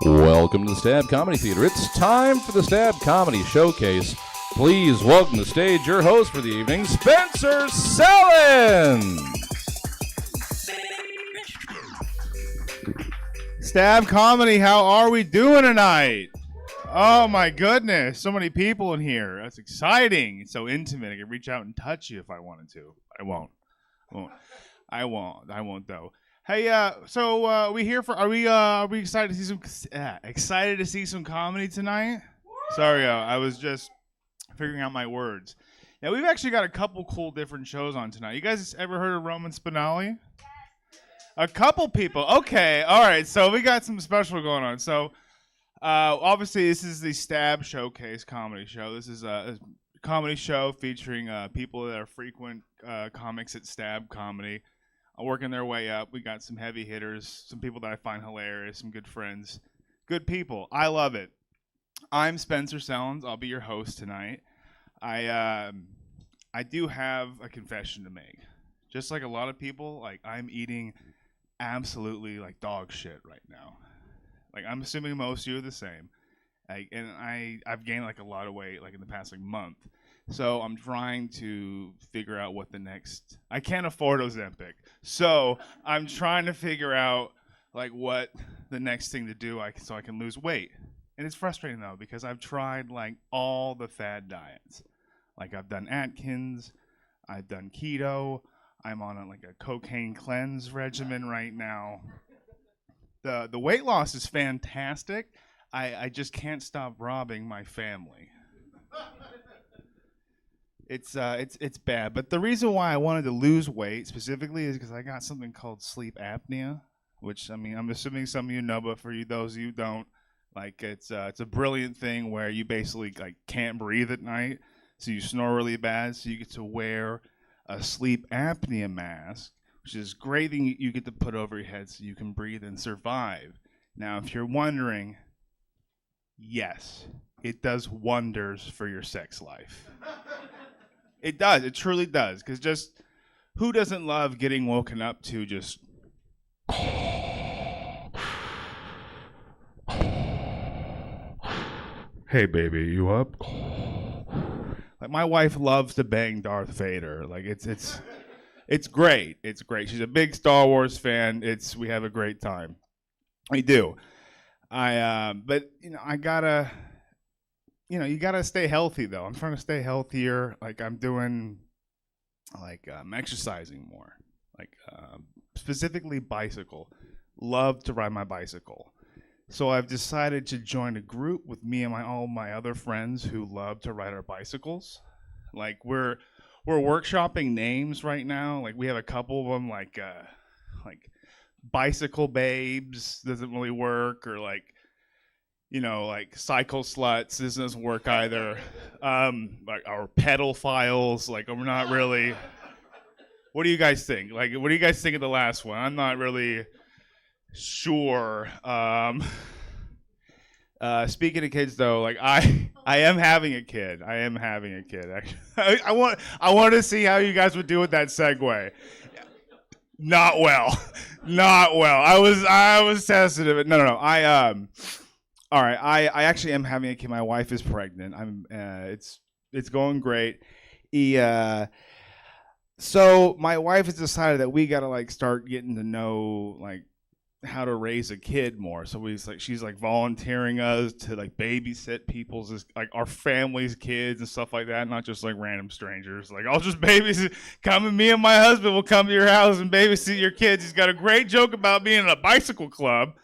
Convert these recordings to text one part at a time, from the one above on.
Welcome to the Stab Comedy Theater. It's time for the Stab Comedy Showcase. Please welcome to the stage your host for the evening, Spencer Sellens. Stab Comedy, how are we doing tonight? Oh my goodness, so many people in here. That's exciting. It's so intimate. I can reach out and touch you if I wanted to. I won't though. Hey, so we here for? Are we excited to see some comedy tonight? Sorry, I was just figuring out my words. Yeah, we've actually got a couple cool different shows on tonight. You guys ever heard of Roman Spinelli? A couple people. Okay, all right. So we got some special going on. So obviously this is the Stab Showcase comedy show. This is a comedy show featuring people that are frequent comics at Stab Comedy. Working their way up. We got some heavy hitters, some people that I find hilarious, some good friends, good people. I love it. I'm Spencer Sellens. I'll be your host tonight. I do have a confession to make. Just like a lot of people, like I'm eating absolutely like dog shit right now. Like I'm assuming most of you are the same. Like, and I've gained like a lot of weight like in the past like month. So I'm trying to figure out what the next. I can't afford Ozempic, so I'm trying to figure out like what the next thing to do so I can lose weight. And it's frustrating though because I've tried like all the fad diets. Like I've done Atkins, I've done keto. I'm on a cocaine cleanse regimen right now. The weight loss is fantastic. I just can't stop robbing my family. It's bad, but the reason why I wanted to lose weight specifically is because I got something called sleep apnea, which I mean I'm assuming some of you know, but for those of you who don't, like it's a brilliant thing where you basically like can't breathe at night, so you snore really bad, so you get to wear a sleep apnea mask, which is a great thing you get to put over your head so you can breathe and survive. Now, if you're wondering, yes, it does wonders for your sex life. It does. It truly does. Because just who doesn't love getting woken up to just. Hey, baby, you up? Like my wife loves to bang Darth Vader. Like it's great. It's great. She's a big Star Wars fan. We have a great time. We do. But I gotta. You gotta stay healthy though. I'm trying to stay healthier. Like I'm doing, I'm exercising more. Like specifically bicycle. Love to ride my bicycle. So I've decided to join a group with me and all my other friends who love to ride our bicycles. Like we're workshopping names right now. Like we have a couple of them. Like bicycle babes doesn't really work, or like cycle sluts. This doesn't work either. Like our pedal files. Like we're not really. What do you guys think? Like, what do you guys think of the last one? I'm not really sure. Speaking of kids, though, like I am having a kid. Actually, I want to see how you guys would do with that segue. Not well. I was sensitive. No. All right, I actually am having a kid. My wife is pregnant. It's going great. So my wife has decided that we gotta start getting to know how to raise a kid more. So she's volunteering us to babysit people's our family's kids and stuff like that, not just random strangers. I'll just babysit. Me and my husband will come to your house and babysit your kids. He's got a great joke about being in a bicycle club.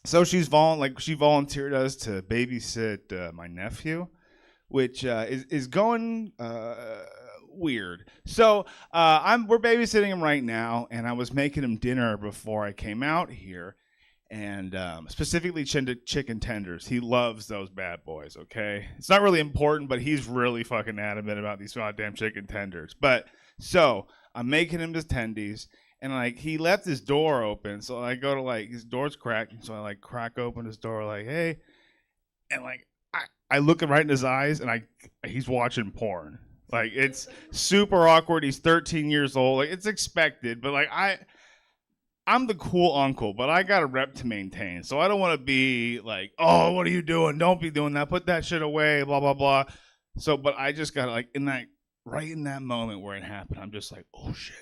So she volunteered us to babysit my nephew, which is going weird. So we're babysitting him right now, and I was making him dinner before I came out here, and specifically chicken tenders. He loves those bad boys. Okay, it's not really important, but he's really fucking adamant about these goddamn chicken tenders. But so I'm making him his tendies. And he left his door open, so I go to his door's cracked, so I crack open his door hey, and I look him right in his eyes, and he's watching porn. It's super awkward. He's 13 years old. It's expected, but I'm the cool uncle, but I got a rep to maintain. So I don't want to be like, oh, what are you doing? Don't be doing that. Put that shit away, blah, blah, blah. So, but I just got like right in that moment where it happened, I'm just like, oh shit.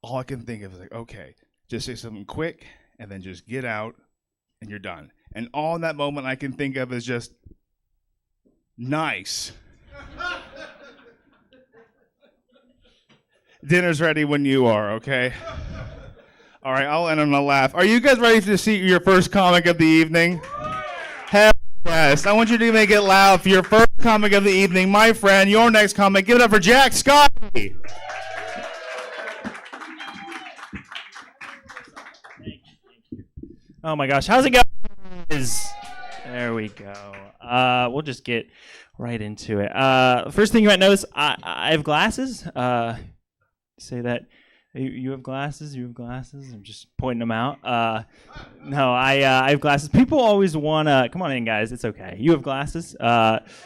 All I can think of is like, okay, just say something quick and then just get out and you're done. And all in that moment I can think of is just, nice. Dinner's ready when you are, okay? All right, I'll end on a laugh. Are you guys ready to see your first comic of the evening? Hell yes. I want you to make it loud for your first comic of the evening. My friend, your next comic. Give it up for Jack Scotty. Oh my gosh, how's it going? There we go. We'll just get right into it. First thing you might notice, I have glasses. Say that. You have glasses? You have glasses? I'm just pointing them out. No, I have glasses. People always want to... Come on in, guys. It's okay. You have glasses?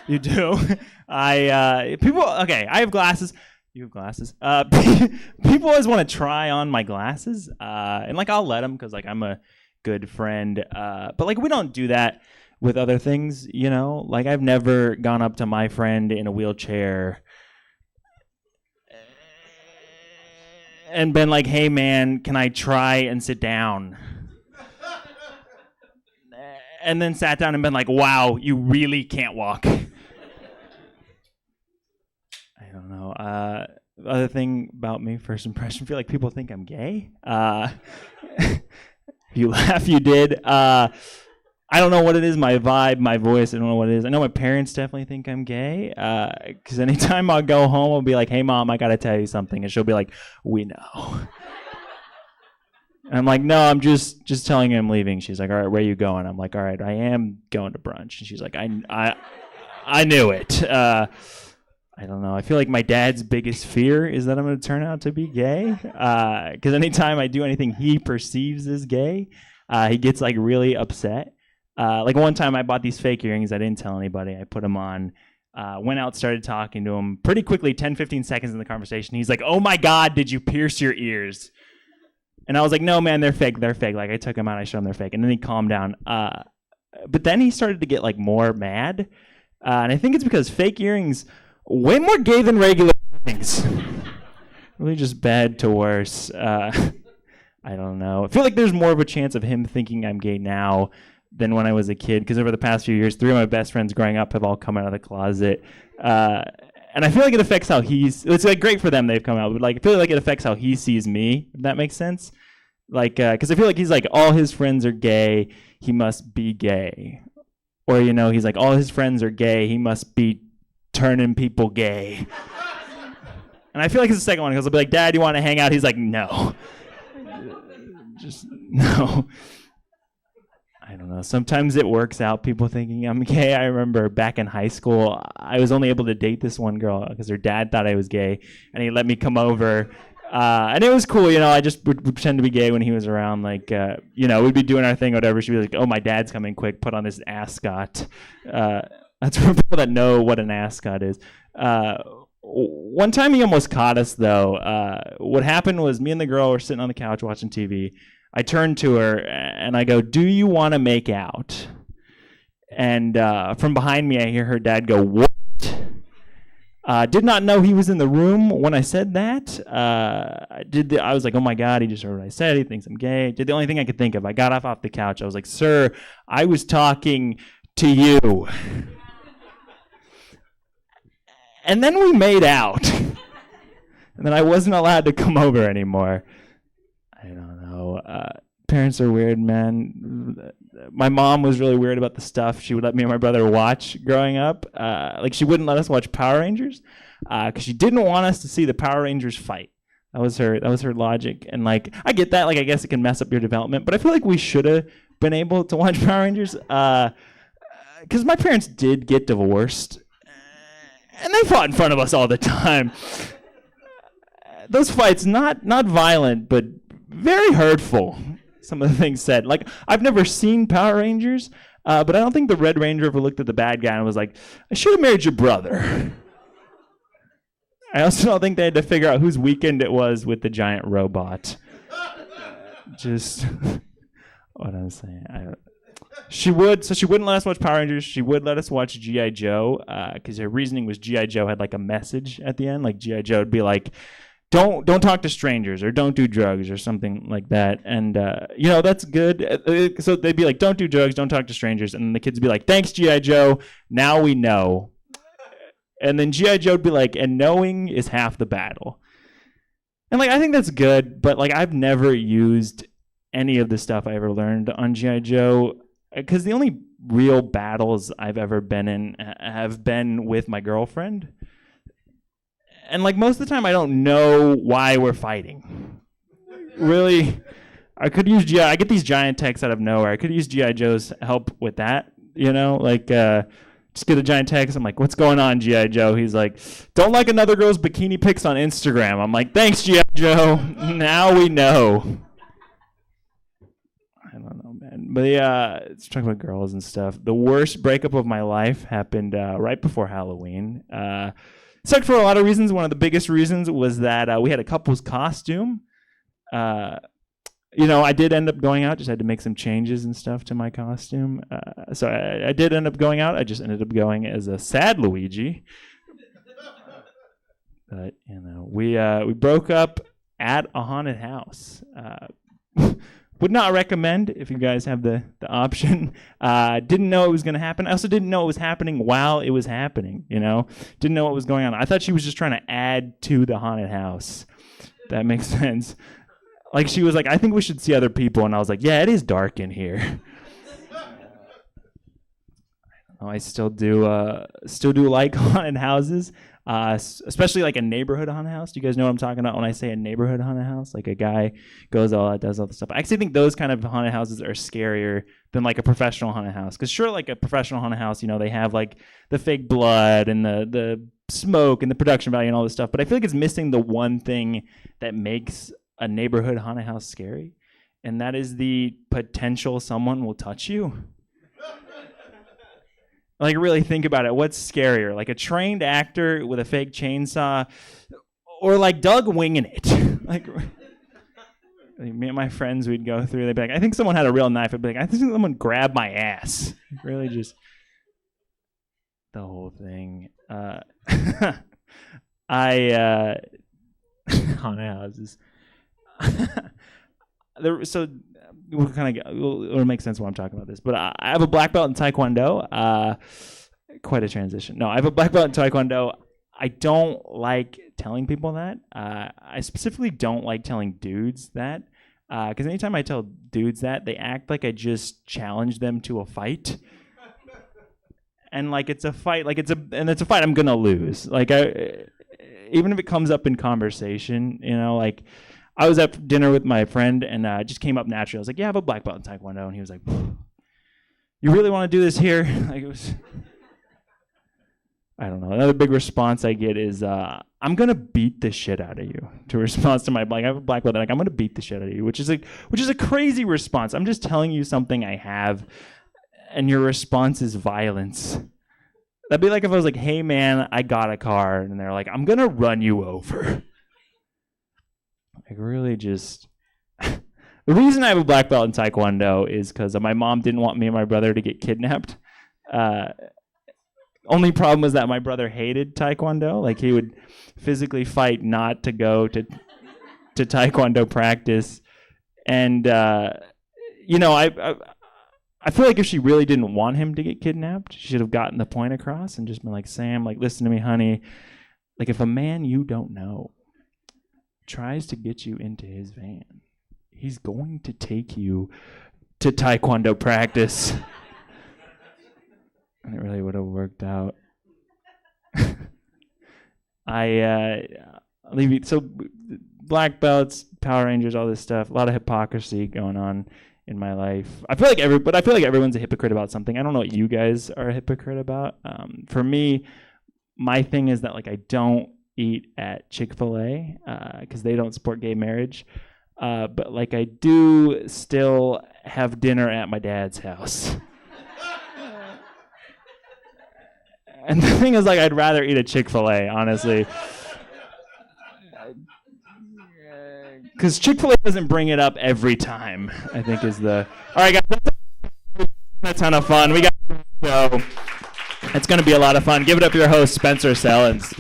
You do? I have glasses. You have glasses. People always want to try on my glasses. And, like, I'll let them because, like, I'm a good friend. But, like, we don't do that with other things, you know? Like, I've never gone up to my friend in a wheelchair and been like, hey man, can I try and sit down? And then sat down and been like, wow, you really can't walk. I don't know. Other thing about me, first impression, I feel like people think I'm gay. You laugh, you did. I don't know what it is, my vibe, my voice, I don't know what it is. I know my parents definitely think I'm gay, because anytime I'll go home, I'll be like, hey, Mom, I got to tell you something. And she'll be like, we know. And I'm like, no, I'm just telling you I'm leaving. She's like, all right, where are you going? I'm like, all right, I am going to brunch. And she's like, I knew it. I don't know. I feel like my dad's biggest fear is that I'm going to turn out to be gay, because anytime I do anything he perceives as gay, he gets like really upset. Like one time I bought these fake earrings. I didn't tell anybody. I put them on, went out, started talking to him. Pretty quickly, 10, 15 seconds in the conversation, he's like, oh my God, did you pierce your ears? And I was like, no, man, they're fake. They're fake. Like I took them out, I showed him they're fake. And then he calmed down. But then he started to get like more mad. And I think it's because fake earrings, way more gay than regular earrings. Really just bad to worse. I don't know. I feel like there's more of a chance of him thinking I'm gay now than when I was a kid, because over the past few years, 3 of my best friends growing up have all come out of the closet. And I feel like it affects how it's like great for them they've come out, but like I feel like it affects how he sees me, if that makes sense. Like, because I feel like he's like, all his friends are gay, he must be gay. Or, you know, he's like, all his friends are gay, he must be turning people gay. And I feel like it's the second one, because I'll be like, Dad, you want to hang out? He's like, no. Just, no. I don't know. Sometimes it works out, people thinking I'm gay. I remember back in high school, I was only able to date this one girl because her dad thought I was gay, and he let me come over. And it was cool, you know. I just would pretend to be gay when he was around. Like, you know, we'd be doing our thing, whatever. She'd be like, oh, my dad's coming, quick, put on this ascot. That's for people that know what an ascot is. One time he almost caught us, though. What happened was me and the girl were sitting on the couch watching TV. I turned to her and I go, do you want to make out? And from behind me, I hear her dad go, what? Did not know he was in the room when I said that. I was like, oh my God, he just heard what I said. He thinks I'm gay. Did the only thing I could think of. I got off the couch. I was like, sir, I was talking to you. And then we made out. And then I wasn't allowed to come over anymore. I don't know. Parents are weird, man. My mom was really weird about the stuff she would let me and my brother watch growing up. Like she wouldn't let us watch Power Rangers because she didn't want us to see the Power Rangers fight. That was her logic. And like I get that. Like I guess it can mess up your development, but I feel like we should have been able to watch Power Rangers because my parents did get divorced, and they fought in front of us all the time. Those fights, not violent, but very hurtful. Some of the things said. Like, I've never seen Power Rangers, but I don't think the Red Ranger ever looked at the bad guy and was like, I should have married your brother. I also don't think they had to figure out whose weekend it was with the giant robot. just what I'm saying. She wouldn't let us watch Power Rangers. She would let us watch G.I. Joe because her reasoning was G.I. Joe had like a message at the end. Like G.I. Joe would be like, don't talk to strangers or don't do drugs or something like that. And that's good. So they'd be like, don't do drugs, don't talk to strangers. And the kids would be like, thanks, G.I. Joe. Now we know. And then G.I. Joe would be like, and knowing is half the battle. And like I think that's good, but like I've never used any of the stuff I ever learned on G.I. Joe because the only real battles I've ever been in have been with my girlfriend. And like most of the time I don't know why we're fighting. Really, I could use GI. I get these giant texts out of nowhere. I could use G.I. Joe's help with that, like just get a giant text. I'm like, what's going on, G.I. Joe? He's like, don't like another girl's bikini pics on Instagram. I'm like, thanks, G.I. Joe. Now we know. I don't know, man. But yeah, let's talk about girls and stuff. The worst breakup of my life happened right before Halloween. Sucked for a lot of reasons. One of the biggest reasons was that we had a couple's costume. I did end up going out. Just had to make some changes and stuff to my costume. So I did end up going out. I just ended up going as a sad Luigi. But we broke up at a haunted house. Would not recommend if you guys have the option. Didn't know it was going to happen. I also didn't know it was happening while it was happening, Didn't know what was going on. I thought she was just trying to add to the haunted house. That makes sense. Like she was like, I think we should see other people. And I was like, yeah, it is dark in here. I still do like haunted houses. Especially like a neighborhood haunted house. Do you guys know what I'm talking about when I say a neighborhood haunted house? Like a guy goes does all the stuff. I actually think those kind of haunted houses are scarier than like a professional haunted house. Because sure, like a professional haunted house, they have like the fake blood and the smoke and the production value and all this stuff. But I feel like it's missing the one thing that makes a neighborhood haunted house scary, and that is the potential someone will touch you. Like, really think about it. What's scarier? Like a trained actor with a fake chainsaw or like Doug winging it? Like me and my friends, we'd go through. They'd be like, I think someone had a real knife. I'd be like, I think someone grabbed my ass. Really just the whole thing. Haunted houses. So it'll make sense why I'm talking about this. But I have a black belt in Taekwondo. Quite a transition. No, I have a black belt in Taekwondo. I don't like telling people that. I specifically don't like telling dudes that. Because anytime I tell dudes that, they act like I just challenged them to a fight. And like it's a fight, it's a fight I'm gonna lose. Like even if it comes up in conversation, like I was at dinner with my friend and it just came up naturally. I was like, yeah, I have a black belt in Taekwondo. And he was like, you really want to do this here? Like it was, I don't know. Another big response I get is, I'm going to beat the shit out of you. To response to my I have a black belt. Like, I'm going to beat the shit out of you, which is a crazy response. I'm just telling you something I have and your response is violence. That'd be like if I was like, hey man, I got a car. And they're like, I'm going to run you over. Like really just the reason I have a black belt in Taekwondo is because my mom didn't want me and my brother to get kidnapped. Only problem was that my brother hated Taekwondo. Like he would physically fight not to go to Taekwondo practice. And I feel like if she really didn't want him to get kidnapped, she should have gotten the point across and just been like, Sam, like listen to me, honey. Like if a man you don't know tries to get you into his van, he's going to take you to Taekwondo practice. And it really would have worked out. So black belts, Power Rangers, all this stuff, a lot of hypocrisy going on in my life. I feel like everyone's a hypocrite about something. I don't know what you guys are a hypocrite about. For me, my thing is that like I don't eat at Chick-fil-A because they don't support gay marriage. But like I do still have dinner at my dad's house. And the thing is, like, I'd rather eat at Chick-fil-A, honestly. Because Chick-fil-A doesn't bring it up every time, I think is the... All right, guys, that's a ton of fun. We got so it's going to be a lot of fun. Give it up to your host, Spencer Sellens.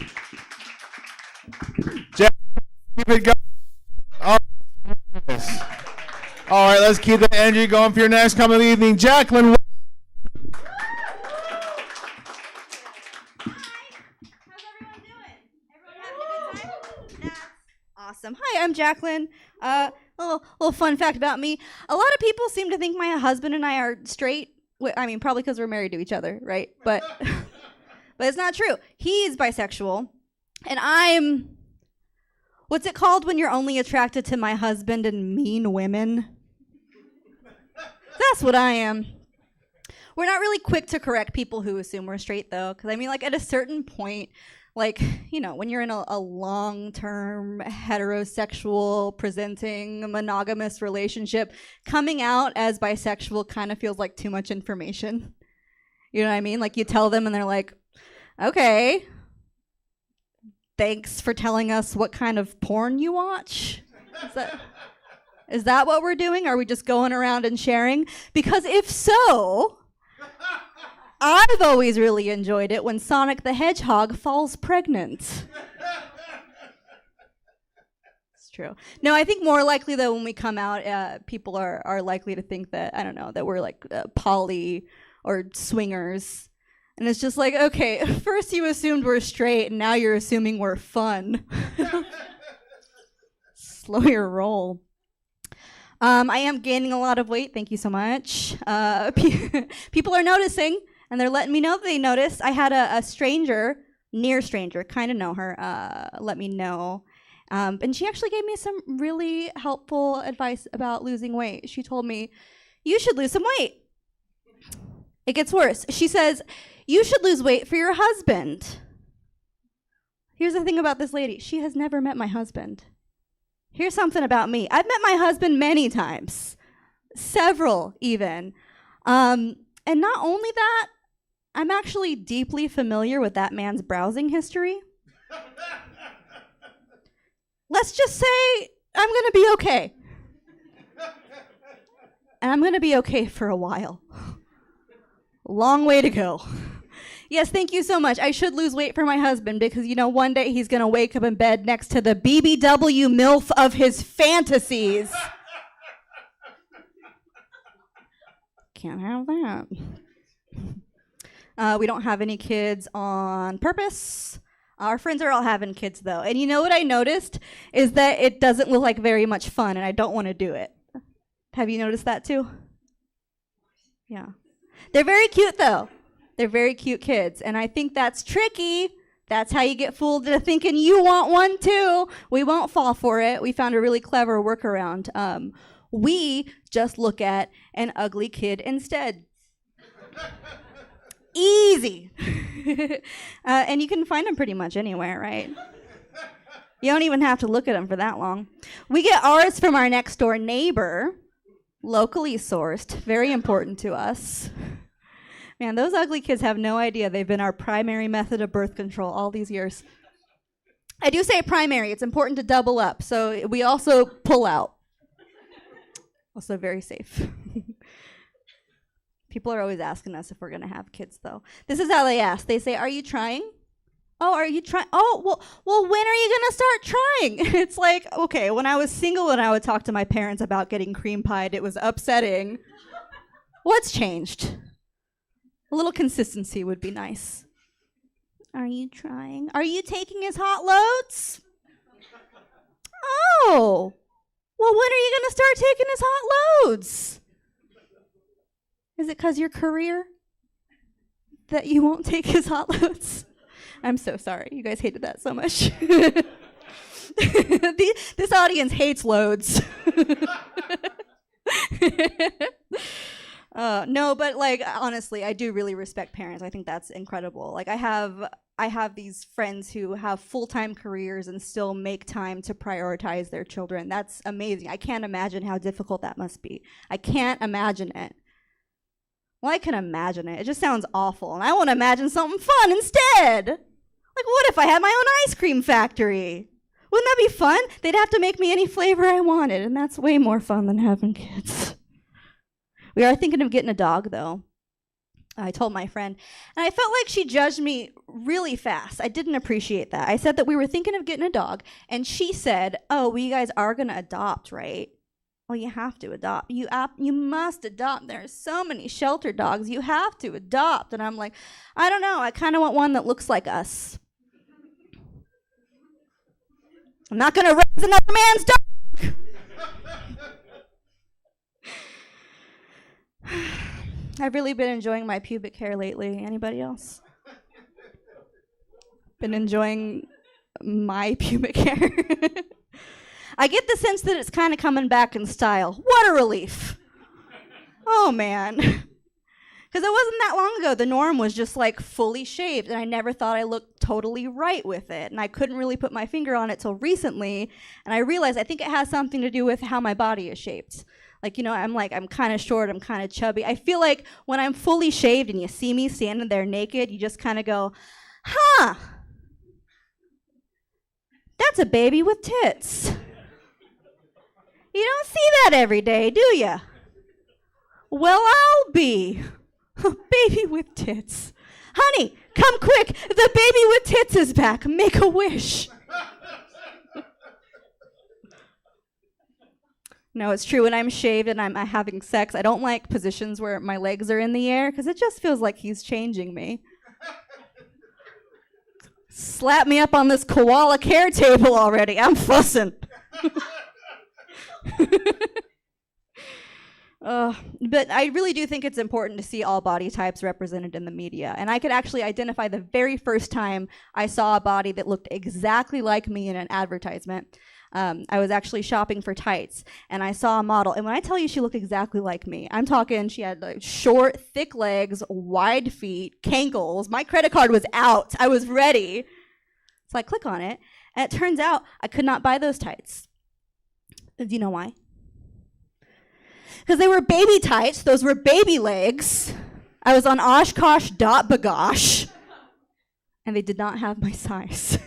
Keep it going. All right, let's keep the energy going for your next coming of the evening. Jacqueline. Awesome. Hi, I'm Jacqueline. Little fun fact about me. A lot of people seem to think my husband and I are straight. I mean, probably because we're married to each other, right? But but it's not true. He's bisexual, and I'm... What's it called when you're only attracted to my husband and mean women? That's what I am. We're not really quick to correct people who assume we're straight, though, because I mean, like, at a certain point, like, you know, when you're in a long-term heterosexual presenting monogamous relationship, coming out as bisexual kind of feels like too much information. You know what I mean? Like, you tell them and they're like, okay, thanks for telling us what kind of porn you watch. Is that what we're doing? Are we just going around and sharing? Because if so... I've always really enjoyed it when Sonic the Hedgehog falls pregnant. It's true. No, I think more likely, though, when we come out, people are likely to think that, I don't know, that we're like poly or swingers. And it's just like, okay, first you assumed we're straight, and now you're assuming we're fun. Slow your roll. I am gaining a lot of weight. Thank you so much. People are noticing. And they're letting me know they noticed. I had a stranger, near stranger, kind of know her, let me know. And she actually gave me some really helpful advice about losing weight. She told me, you should lose some weight. It gets worse. She says, you should lose weight for your husband. Here's the thing about this lady. She has never met my husband. Here's something about me. I've met my husband many times. Several, even. And not only that, I'm actually deeply familiar with that man's browsing history. Let's just say I'm going to be okay. And I'm going to be okay for a while. Long way to go. Yes, thank you so much. I should lose weight for my husband because, you know, one day he's going to wake up in bed next to the BBW MILF of his fantasies. Can't have that. We don't have any kids on purpose. Our friends are all having kids, though. And you know what I noticed is that it doesn't look like very much fun, and I don't want to do it. Have you noticed that, too? Yeah. They're very cute, though. They're very cute kids, and I think that's tricky. That's how you get fooled into thinking you want one, too. We won't fall for it. We found a really clever workaround. We just look at an ugly kid instead. Easy. And you can find them pretty much anywhere, right? You don't even have to look at them for that long. We get ours from our next door neighbor, locally sourced, very important to us. Man, those ugly kids have no idea they've been our primary method of birth control all these years. I do say primary. It's important to double up, so we also pull out. Also very safe. People are always asking us if we're going to have kids, though. This is how they ask. They say, are you trying? Oh, are you trying? Oh, well, when are you going to start trying? It's like, okay, when I was single and I would talk to my parents about getting cream pied, it was upsetting. What's changed? A little consistency would be nice. Are you trying? Are you taking his hot loads? Oh, well, when are you going to start taking his hot loads? Is it because your career that you won't take his hot loads? I'm so sorry. You guys hated that so much. This audience hates loads. No, but like honestly, I do really respect parents. I think that's incredible. Like I have these friends who have full-time careers and still make time to prioritize their children. That's amazing. I can't imagine how difficult that must be. I can't imagine it. Well, I can imagine it. It just sounds awful, and I want to imagine something fun instead. Like, what if I had my own ice cream factory? Wouldn't that be fun? They'd have to make me any flavor I wanted, and that's way more fun than having kids. We are thinking of getting a dog, though. I told my friend, and I felt like she judged me really fast. I didn't appreciate that. I said that we were thinking of getting a dog, and she said, oh, well, you guys are going to adopt, right? Well, you have to adopt. You must adopt. There are so many shelter dogs. You have to adopt. And I'm like, I don't know. I kind of want one that looks like us. I'm not going to raise another man's dog. I've really been enjoying my pubic hair lately. Anybody else? Been enjoying my pubic hair. I get the sense that it's kind of coming back in style. What a relief. Oh, man. Because it wasn't that long ago. The norm was just like fully shaved, and I never thought I looked totally right with it. And I couldn't really put my finger on it till recently. And I realized I think it has something to do with how my body is shaped. Like, you know, I'm kind of short, I'm kind of chubby. I feel like when I'm fully shaved and you see me standing there naked, you just kind of go, huh, that's a baby with tits. You don't see that every day, do you? Well, I'll be a baby with tits. Honey, come quick, the baby with tits is back. Make a wish. No, it's true. When I'm shaved and I'm having sex, I don't like positions where my legs are in the air because it just feels like he's changing me. Slap me up on this koala care table already. I'm fussing. But I really do think it's important to see all body types represented in the media. And I could actually identify the very first time I saw a body that looked exactly like me in an advertisement. I was actually shopping for tights, and I saw a model. And when I tell you she looked exactly like me, I'm talking she had like short, thick legs, wide feet, cankles. My credit card was out. I was ready. So I click on it, and it turns out I could not buy those tights. Do you know why? Because they were baby tights. Those were baby legs. I was on Oshkosh.Bagosh, and they did not have my size.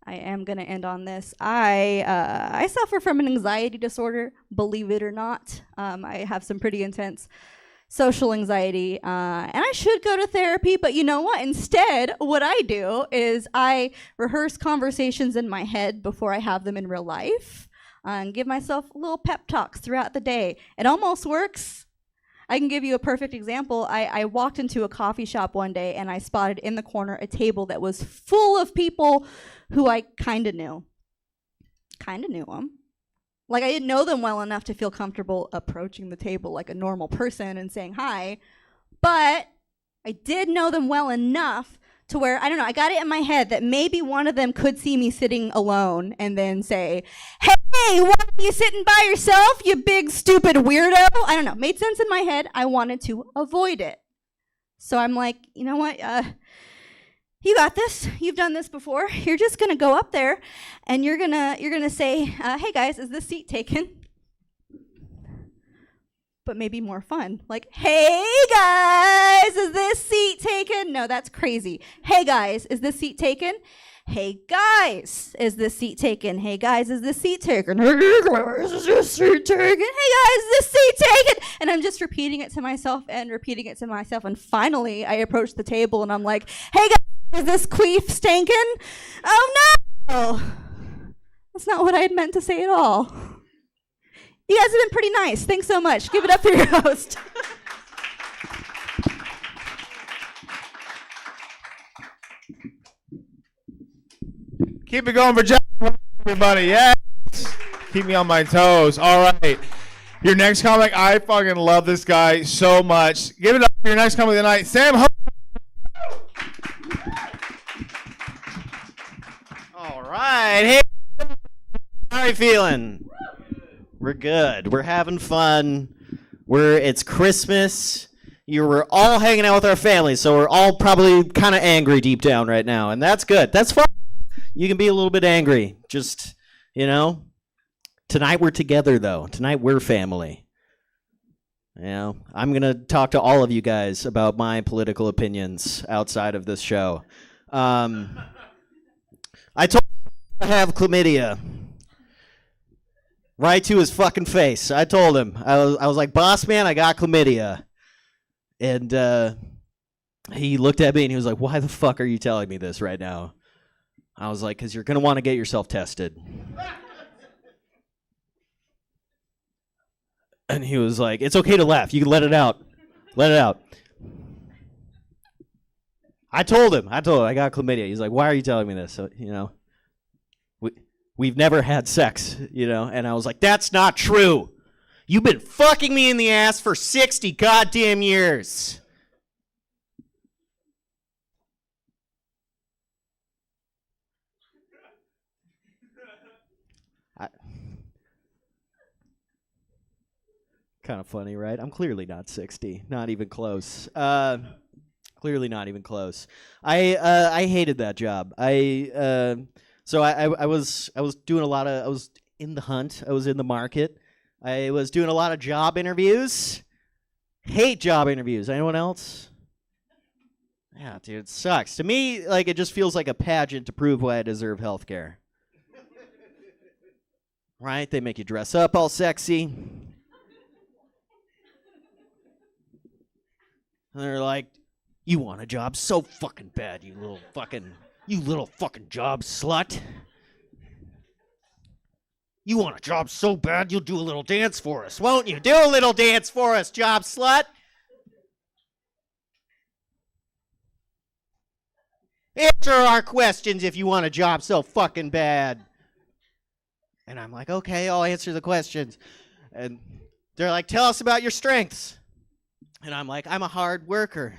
I am going to end on this. I suffer from an anxiety disorder, believe it or not. I have some pretty intense social anxiety, and I should go to therapy, but you know what? Instead, what I do is I rehearse conversations in my head before I have them in real life, and give myself little pep talks throughout the day. It almost works. I can give you a perfect example. I walked into a coffee shop one day, and I spotted in the corner a table that was full of people who I kind of knew. Kind of knew them. Like, I didn't know them well enough to feel comfortable approaching the table like a normal person and saying hi, but I did know them well enough to where, I don't know, I got it in my head that maybe one of them could see me sitting alone and then say, hey, why are you sitting by yourself, you big stupid weirdo? I don't know, made sense in my head. I wanted to avoid it. So I'm like, you know what, you got this. You've done this before. You're just gonna go up there and you're gonna say, hey guys, is this seat taken? But maybe more fun. Like, hey guys, is this seat taken? No, that's crazy. Hey guys, is this seat taken? Hey guys, is this seat taken? Hey guys, is this seat taken? Hey guys, is this seat taken? Hey guys, is this seat taken? And I'm just repeating it to myself and repeating it to myself. And finally, I approach the table and I'm like, hey guys, is this queef stinking? Oh no! That's not what I had meant to say at all. You guys have been pretty nice. Thanks so much. Give it up for your host. Keep it going for Jeff, everybody. Yes. Keep me on my toes. All right. Your next comic, I fucking love this guy so much. Give it up for your next comic of the night, Sam Ho. All right. Hey, how are you feeling? We're good. We're having fun. It's Christmas. We're all hanging out with our families, so we're all probably kind of angry deep down right now, and that's good. That's fun. You can be a little bit angry. Just, tonight we're together, though. Tonight we're family. I'm going to talk to all of you guys about my political opinions outside of this show. I told him I have chlamydia. Right to his fucking face. I told him. I was like, boss man, I got chlamydia. And he looked at me and he was like, why the fuck are you telling me this right now? I was like, because you're going to want to get yourself tested. And he was like, it's okay to laugh. You can let it out. Let it out. I told him I got chlamydia. He's like, why are you telling me this? So, we've never had sex, And I was like, that's not true. You've been fucking me in the ass for 60 goddamn years. Kind of funny, right? I'm clearly not 60. Not even close. Clearly not even close. I hated that job. So I was doing a lot of, I was in the hunt. I was in the market. I was doing a lot of job interviews. Hate job interviews. Anyone else? Yeah, dude, it sucks. To me, like, it just feels like a pageant to prove why I deserve health care. Right? They make you dress up all sexy. And they're like, you want a job so fucking bad, you little fucking job slut. You want a job so bad, you'll do a little dance for us, won't you? Do a little dance for us, job slut. Answer our questions if you want a job so fucking bad. And I'm like, okay, I'll answer the questions. And they're like, tell us about your strengths. And I'm like, I'm a hard worker.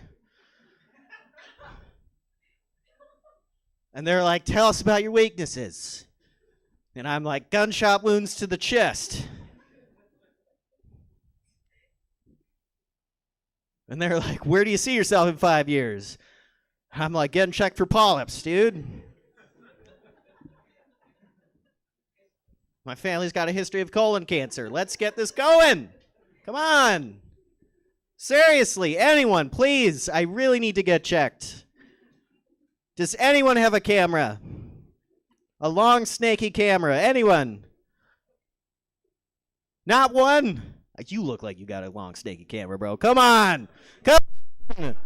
And they're like, tell us about your weaknesses. And I'm like, gunshot wounds to the chest. And they're like, where do you see yourself in 5 years? I'm like, getting checked for polyps, dude. My family's got a history of colon cancer. Let's get this going. Come on. Seriously, anyone, please. I really need to get checked. Does anyone have a camera? A long, snaky camera. Anyone? Not one? You look like you got a long, snaky camera, bro. Come on. Come on.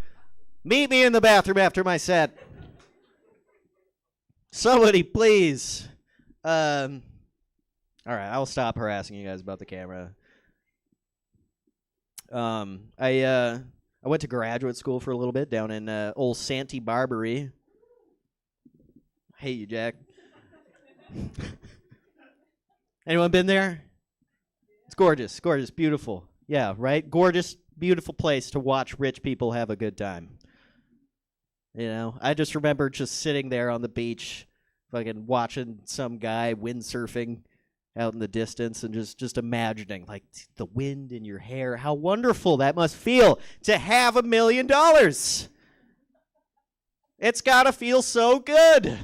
Meet me in the bathroom after my set. Somebody, please. All right, I'll stop harassing you guys about the camera. I went to graduate school for a little bit down in old Santee Barbary. Hate you, Jack. Anyone been there? It's gorgeous, gorgeous, beautiful. Yeah, right? Gorgeous, beautiful place to watch rich people have a good time. I just remember just sitting there on the beach, fucking watching some guy windsurfing out in the distance and just imagining, like, the wind in your hair, how wonderful that must feel to have $1 million. It's gotta feel so good.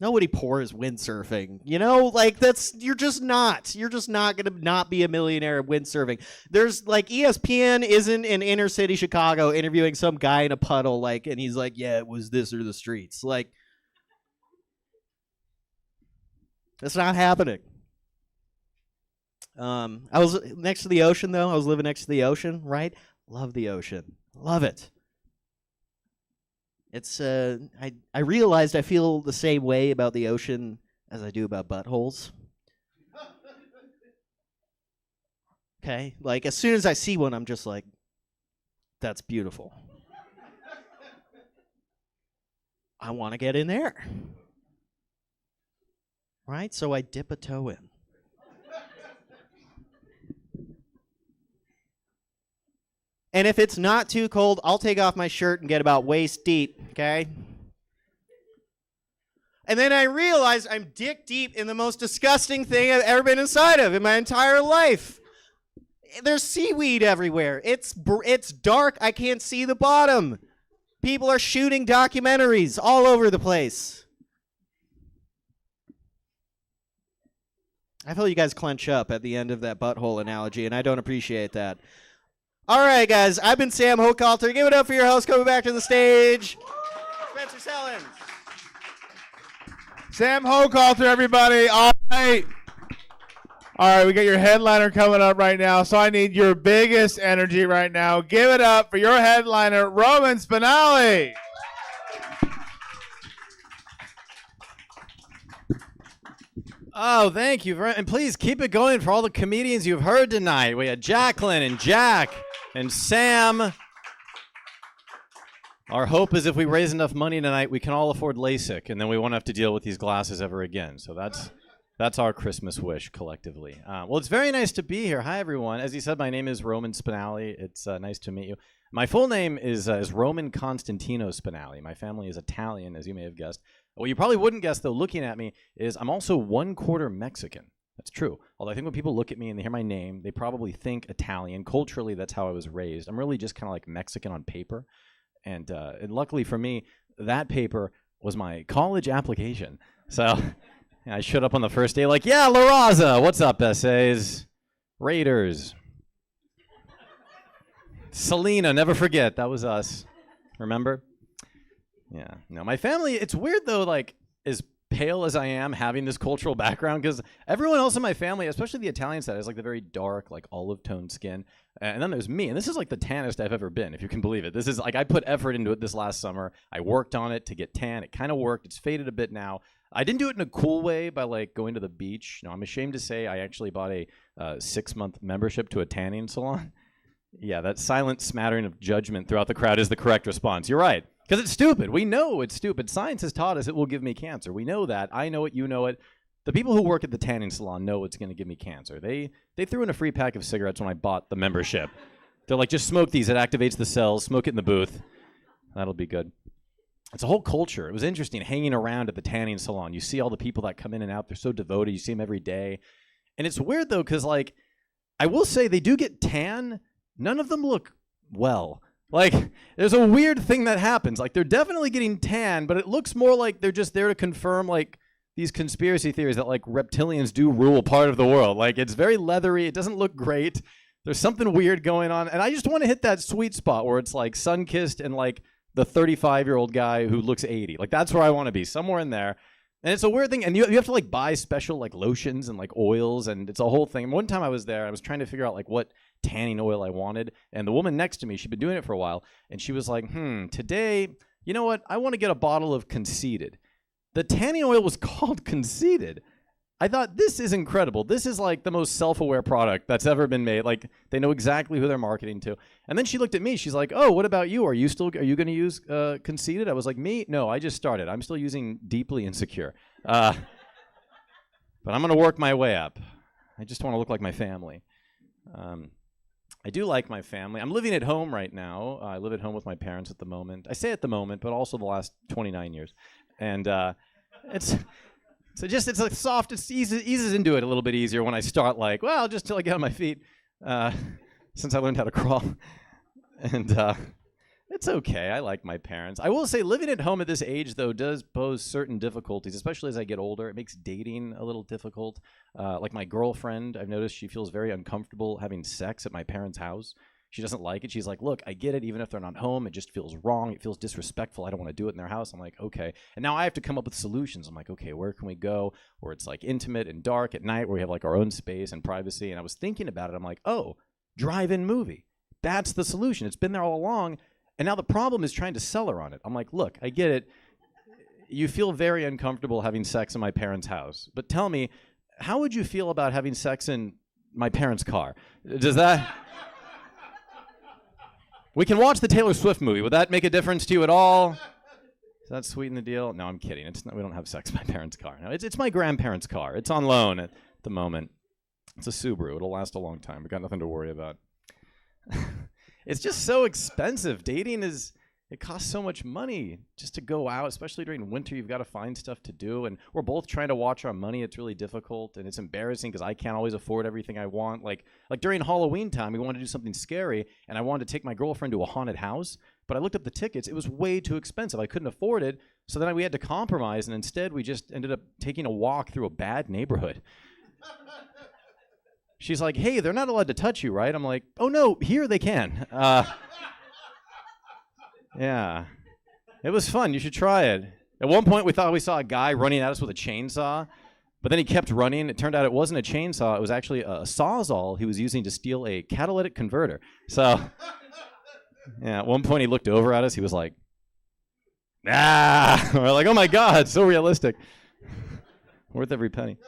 Nobody pours windsurfing, like you're just not gonna not be a millionaire at windsurfing. There's like ESPN isn't in inner city Chicago interviewing some guy in a puddle, and he's like, yeah, it was this or the streets. Like, that's not happening. I was next to the ocean, though. I was living next to the ocean, right? Love the ocean. Love it. It's I realized I feel the same way about the ocean as I do about buttholes. Okay? Like, as soon as I see one, I'm just like, that's beautiful. I want to get in there. Right? So I dip a toe in. And if it's not too cold, I'll take off my shirt and get about waist deep, okay? And then I realize I'm dick deep in the most disgusting thing I've ever been inside of in my entire life. There's seaweed everywhere. It's dark. I can't see the bottom. People are shooting documentaries all over the place. I feel you guys clench up at the end of that butthole analogy, and I don't appreciate that. All right, guys, I've been Sam Hochhalter. Give it up for your host coming back to the stage, Spencer Sellens. Sam Hochhalter, everybody. All right. All right, we got your headliner coming up right now, so I need your biggest energy right now. Give it up for your headliner, Roman Spinelli. Oh, thank you. And please keep it going for all the comedians you've heard tonight. We had Jacqueline and Jack and Sam. Our hope is if we raise enough money tonight, we can all afford LASIK, and then we won't have to deal with these glasses ever again. So that's our Christmas wish collectively. Well, it's very nice to be here. Hi, everyone. As you said, my name is Roman Spinelli. It's nice to meet you. My full name is Roman Constantino Spinelli. My family is Italian, as you may have guessed. What you probably wouldn't guess, though, looking at me, is I'm also 1/4 Mexican. That's true. Although I think when people look at me and they hear my name, they probably think Italian. Culturally, that's how I was raised. I'm really just kind of like Mexican on paper. And luckily for me, that paper was my college application. So I showed up on the first day like, yeah, La Raza, what's up, essays? Raiders. Selena, never forget, that was us. Remember? Yeah. No, my family, it's weird though, like, as pale as I am having this cultural background, because everyone else in my family, especially the Italian side, is like the very dark, like olive toned skin. And then there's me, and this is like the tannest I've ever been, if you can believe it. This is like, I put effort into it this last summer. I worked on it to get tan. It kind of worked. It's faded a bit now. I didn't do it in a cool way by like going to the beach. No, I'm ashamed to say I actually bought a 6-month membership to a tanning salon. Yeah, that silent smattering of judgment throughout the crowd is the correct response. You're right. Because it's stupid. We know it's stupid. Science has taught us it will give me cancer. We know that. I know it. You know it. The people who work at the tanning salon know it's going to give me cancer. They threw in a free pack of cigarettes when I bought the membership. They're like, just smoke these. It activates the cells. Smoke it in the booth. That'll be good. It's a whole culture. It was interesting hanging around at the tanning salon. You see all the people that come in and out. They're so devoted. You see them every day. And it's weird, though, because, like, I will say they do get tan. None of them look well. Like, there's a weird thing that happens. Like, they're definitely getting tan, but it looks more like they're just there to confirm, like, these conspiracy theories that, like, reptilians do rule part of the world. Like, it's very leathery. It doesn't look great. There's something weird going on. And I just want to hit that sweet spot where it's, like, sun-kissed and, like, the 35-year-old guy who looks 80. Like, that's where I want to be, somewhere in there. And it's a weird thing. And you have to, like, buy special, like, lotions and, like, oils. And it's a whole thing. One time I was there, I was trying to figure out, like, what tanning oil I wanted. And the woman next to me, she'd been doing it for a while. And she was like, today, you know what? I want to get a bottle of Conceited. The tanning oil was called Conceited. I thought, this is incredible. This is like the most self-aware product that's ever been made. Like, they know exactly who they're marketing to. And then she looked at me. She's like, oh, what about you? Are you going to use Conceited? I was like, me? No, I just started. I'm still using Deeply Insecure. But I'm going to work my way up. I just want to look like my family. I do like my family. I'm living at home right now. I live at home with my parents at the moment. I say at the moment, but also the last 29 years. And it's like soft. It eases into it a little bit easier when I start, like, well, just till I get on my feet, since I learned how to crawl. And it's okay. I like my parents. I will say living at home at this age, though, does pose certain difficulties, especially as I get older. It makes dating a little difficult. Like my girlfriend, I've noticed she feels very uncomfortable having sex at my parents' house. She doesn't like it. She's like, look, I get it. Even if they're not home, it just feels wrong. It feels disrespectful. I don't want to do it in their house. I'm like, okay. And now I have to come up with solutions. I'm like, okay, where can we go where it's like intimate and dark at night, where we have like our own space and privacy? And I was thinking about it. I'm like, oh, drive-in movie. That's the solution. It's been there all along. And now the problem is trying to sell her on it. I'm like, look, I get it. You feel very uncomfortable having sex in my parents' house. But tell me, how would you feel about having sex in my parents' car? Does that... We can watch the Taylor Swift movie. Would that make a difference to you at all? Does that sweeten the deal? No, I'm kidding. It's not, we don't have sex in my parents' car. No, it's my grandparents' car. It's on loan at the moment. It's a Subaru. It'll last a long time. We got nothing to worry about. It's just so expensive. Dating it costs so much money just to go out, especially during winter. You've got to find stuff to do, and we're both trying to watch our money. It's really difficult, and it's embarrassing because I can't always afford everything I want. Like during Halloween time, we wanted to do something scary, and I wanted to take my girlfriend to a haunted house, but I looked up the tickets. It was way too expensive. I couldn't afford it, so then we had to compromise, and instead we just ended up taking a walk through a bad neighborhood. She's like, hey, they're not allowed to touch you, right? I'm like, oh, no, here they can. Yeah. It was fun. You should try it. At one point, we thought we saw a guy running at us with a chainsaw, but then he kept running. It turned out it wasn't a chainsaw. It was actually a Sawzall he was using to steal a catalytic converter. So, yeah, at one point he looked over at us. He was like, ah! We're like, oh my God, so realistic. Worth every penny.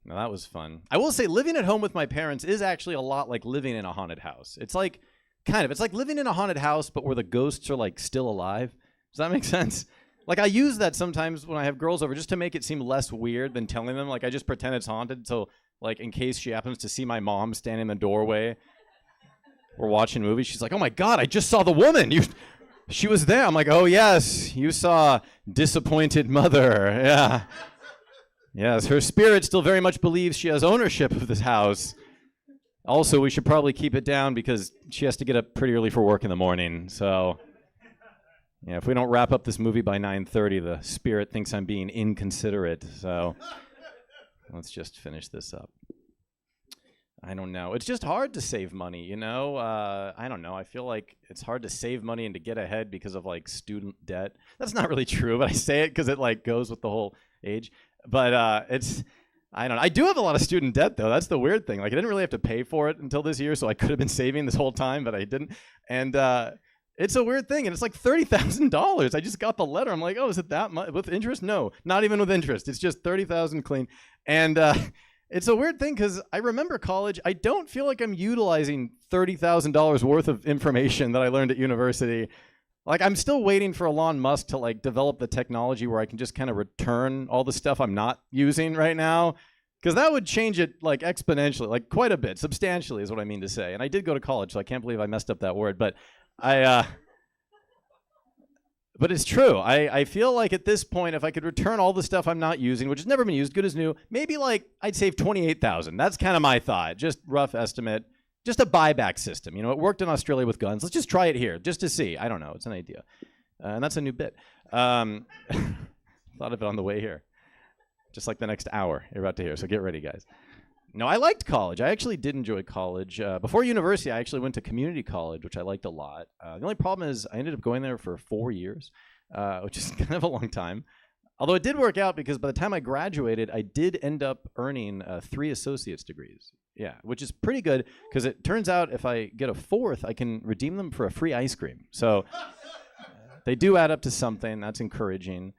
No, that was fun. I will say living at home with my parents is actually a lot like living in a haunted house. It's like, it's like living in a haunted house, but where the ghosts are like still alive. Does that make sense? Like, I use that sometimes when I have girls over just to make it seem less weird than telling them. Like, I just pretend it's haunted. So, like, in case she happens to see my mom standing in the doorway, we're watching movies. She's like, oh my God, I just saw the woman. She was there. I'm like, oh yes, you saw disappointed mother. Yeah. Yes, her spirit still very much believes she has ownership of this house. Also, we should probably keep it down because she has to get up pretty early for work in the morning. So... yeah, if we don't wrap up this movie by 9:30, the spirit thinks I'm being inconsiderate. So let's just finish this up. I don't know. It's just hard to save money, you know? I don't know. I feel like it's hard to save money and to get ahead because of, like, student debt. That's not really true, but I say it because it, like, goes with the whole age. But I don't know. I do have a lot of student debt, though. That's the weird thing. Like, I didn't really have to pay for it until this year, so I could have been saving this whole time, but I didn't. And it's a weird thing, and it's like $30,000. I just got the letter. I'm like, oh, is it that much? With interest? No, not even with interest. It's just $30,000 clean. And it's a weird thing because I remember college. I don't feel like I'm utilizing $30,000 worth of information that I learned at university. Like, I'm still waiting for Elon Musk to, like, develop the technology where I can just kind of return all the stuff I'm not using right now. Because that would change it, like, exponentially, like, quite a bit. Substantially is what I mean to say. And I did go to college, so I can't believe I messed up that word. But but it's true. I feel like at this point, if I could return all the stuff I'm not using, which has never been used, good as new, maybe like I'd save $28,000. That's kind of my thought. Just rough estimate. Just a buyback system. You know, it worked in Australia with guns. Let's just try it here, just to see. I don't know. It's an idea, and that's a new bit. Thought of it on the way here. Just like the next hour you're about to hear. So get ready, guys. No, I liked college. I actually did enjoy college. Before university, I actually went to community college, which I liked a lot. The only problem is I ended up going there for 4 years, which is kind of a long time. Although it did work out because by the time I graduated, I did end up earning 3 associate's degrees. Yeah, which is pretty good because it turns out if I get a 4th, I can redeem them for a free ice cream. So they do add up to something. That's encouraging.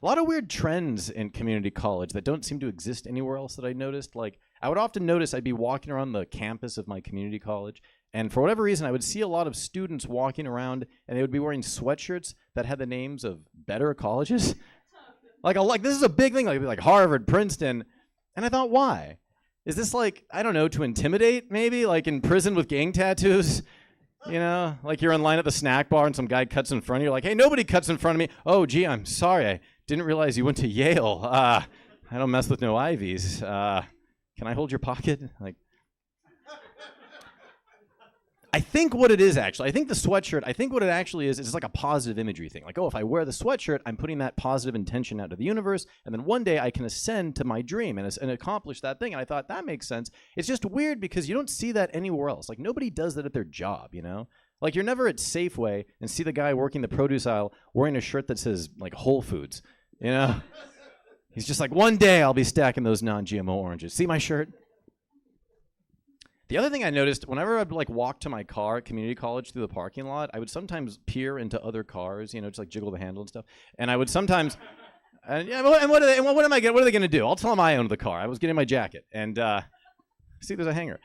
A lot of weird trends in community college that don't seem to exist anywhere else that I noticed. Like, I would often notice I'd be walking around the campus of my community college, and for whatever reason, I would see a lot of students walking around, and they would be wearing sweatshirts that had the names of better colleges. like this is a big thing, like Harvard, Princeton. And I thought, why? Is this like, I don't know, to intimidate maybe? Like in prison with gang tattoos? You know, like you're in line at the snack bar and some guy cuts in front of you. You're like, hey, nobody cuts in front of me. Oh, gee, I'm sorry. I didn't realize you went to Yale. I don't mess with no Ivies. Can I hold your pocket? Like, I think what it is actually, I think the sweatshirt, I think what it actually is it's like a positive imagery thing. Like, oh, if I wear the sweatshirt, I'm putting that positive intention out to the universe, and then one day I can ascend to my dream and accomplish that thing. And I thought, that makes sense. It's just weird because you don't see that anywhere else. Like, nobody does that at their job, you know? Like, you're never at Safeway and see the guy working the produce aisle wearing a shirt that says, like, Whole Foods, you know? He's just like, one day I'll be stacking those non-GMO oranges. See my shirt? The other thing I noticed, whenever I'd like walk to my car at community college through the parking lot, I would sometimes peer into other cars, you know, just like jiggle the handle and stuff. And I would sometimes, what are they going to do? I'll tell them I owned the car. I was getting my jacket, and see, there's a hanger.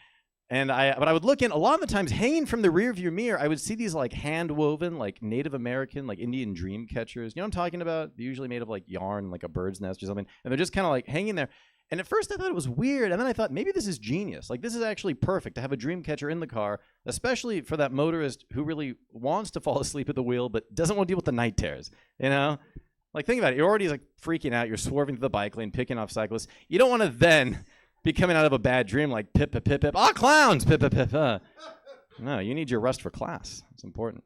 But I would look in. A lot of the times, hanging from the rearview mirror, I would see these like hand woven, like Native American, like Indian dream catchers. You know what I'm talking about? They're usually made of like yarn, like a bird's nest or something, and they're just kind of like hanging there. And at first I thought it was weird, and then I thought maybe this is genius. Like, this is actually perfect to have a dream catcher in the car, especially for that motorist who really wants to fall asleep at the wheel but doesn't want to deal with the night terrors, you know? Like, think about it. You're already like freaking out. You're swerving through the bike lane, picking off cyclists. You don't want to then be coming out of a bad dream like pip, pip, pip, pip. Ah, clowns! Pip, pip, pip. No, you need your rest for class. It's important.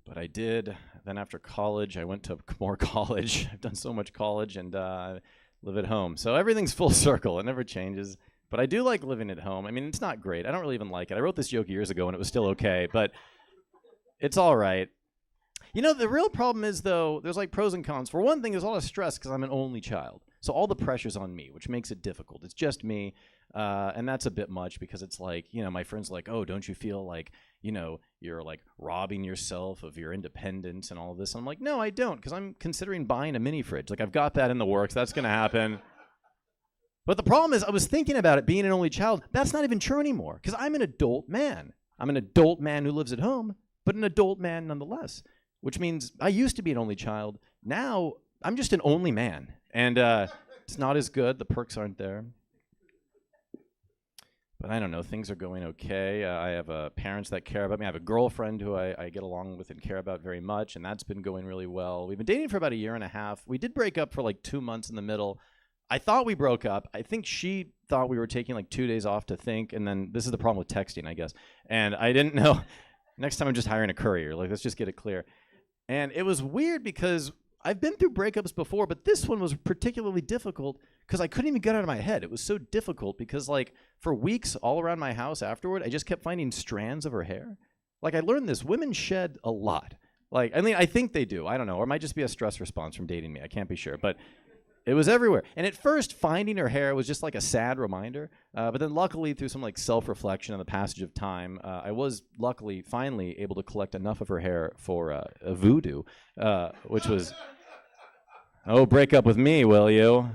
But I did. Then after college, I went to more college. I've done so much college and live at home. So everything's full circle. It never changes. But I do like living at home. I mean, it's not great. I don't really even like it. I wrote this joke years ago and it was still okay, but it's all right. You know, the real problem is, though, there's like pros and cons. For one thing, there's a lot of stress because I'm an only child. So all the pressure's on me, which makes it difficult. It's just me. And that's a bit much because it's like, you know, my friends are like, oh, don't you feel like, you know, you're like robbing yourself of your independence and all of this? And I'm like, no, I don't, because I'm considering buying a mini fridge. Like, I've got that in the works. That's going to happen. But the problem is, I was thinking about it being an only child. That's not even true anymore because I'm an adult man. I'm an adult man who lives at home, but an adult man nonetheless, which means I used to be an only child. Now I'm just an only man, and it's not as good. The perks aren't there. But I don't know. Things are going okay. I have parents that care about me. I have a girlfriend who I get along with and care about very much, and that's been going really well. We've been dating for about a year and a half. We did break up for like 2 months in the middle. I thought we broke up. I think she thought we were taking like 2 days off to think, and then this is the problem with texting, I guess. And I didn't know. Next time I'm just hiring a courier. Like, let's just get it clear. And it was weird because I've been through breakups before, but this one was particularly difficult because I couldn't even get it out of my head. It was so difficult because, like, for weeks all around my house afterward, I just kept finding strands of her hair. Like, I learned this. Women shed a lot. Like, I mean, I think they do. I don't know. Or it might just be a stress response from dating me. I can't be sure. But it was everywhere. And at first, finding her hair was just like a sad reminder. But then luckily, through some like self-reflection and the passage of time, I was luckily finally able to collect enough of her hair for a voodoo, which was, oh, break up with me, will you?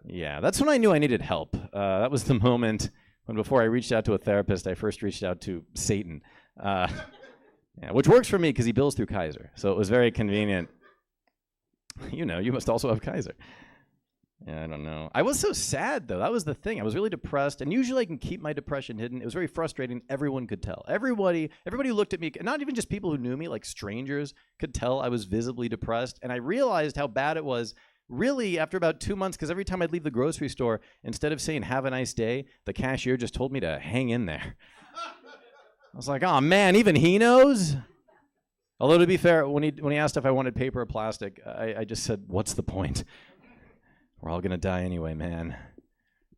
Yeah, that's when I knew I needed help. That was the moment when before I reached out to a therapist, I first reached out to Satan, yeah, which works for me because he bills through Kaiser. So it was very convenient. You know, you must also have Kaiser. Yeah, I don't know. I was so sad, though. That was the thing. I was really depressed, and usually I can keep my depression hidden. It was very frustrating. Everyone could tell. Everybody who looked at me, not even just people who knew me, like strangers, could tell I was visibly depressed. And I realized how bad it was really after about 2 months, because every time I'd leave the grocery store, instead of saying, have a nice day, the cashier just told me to hang in there. I was like, oh, man, even he knows? Although, to be fair, when he asked if I wanted paper or plastic, I just said, what's the point? We're all going to die anyway, man.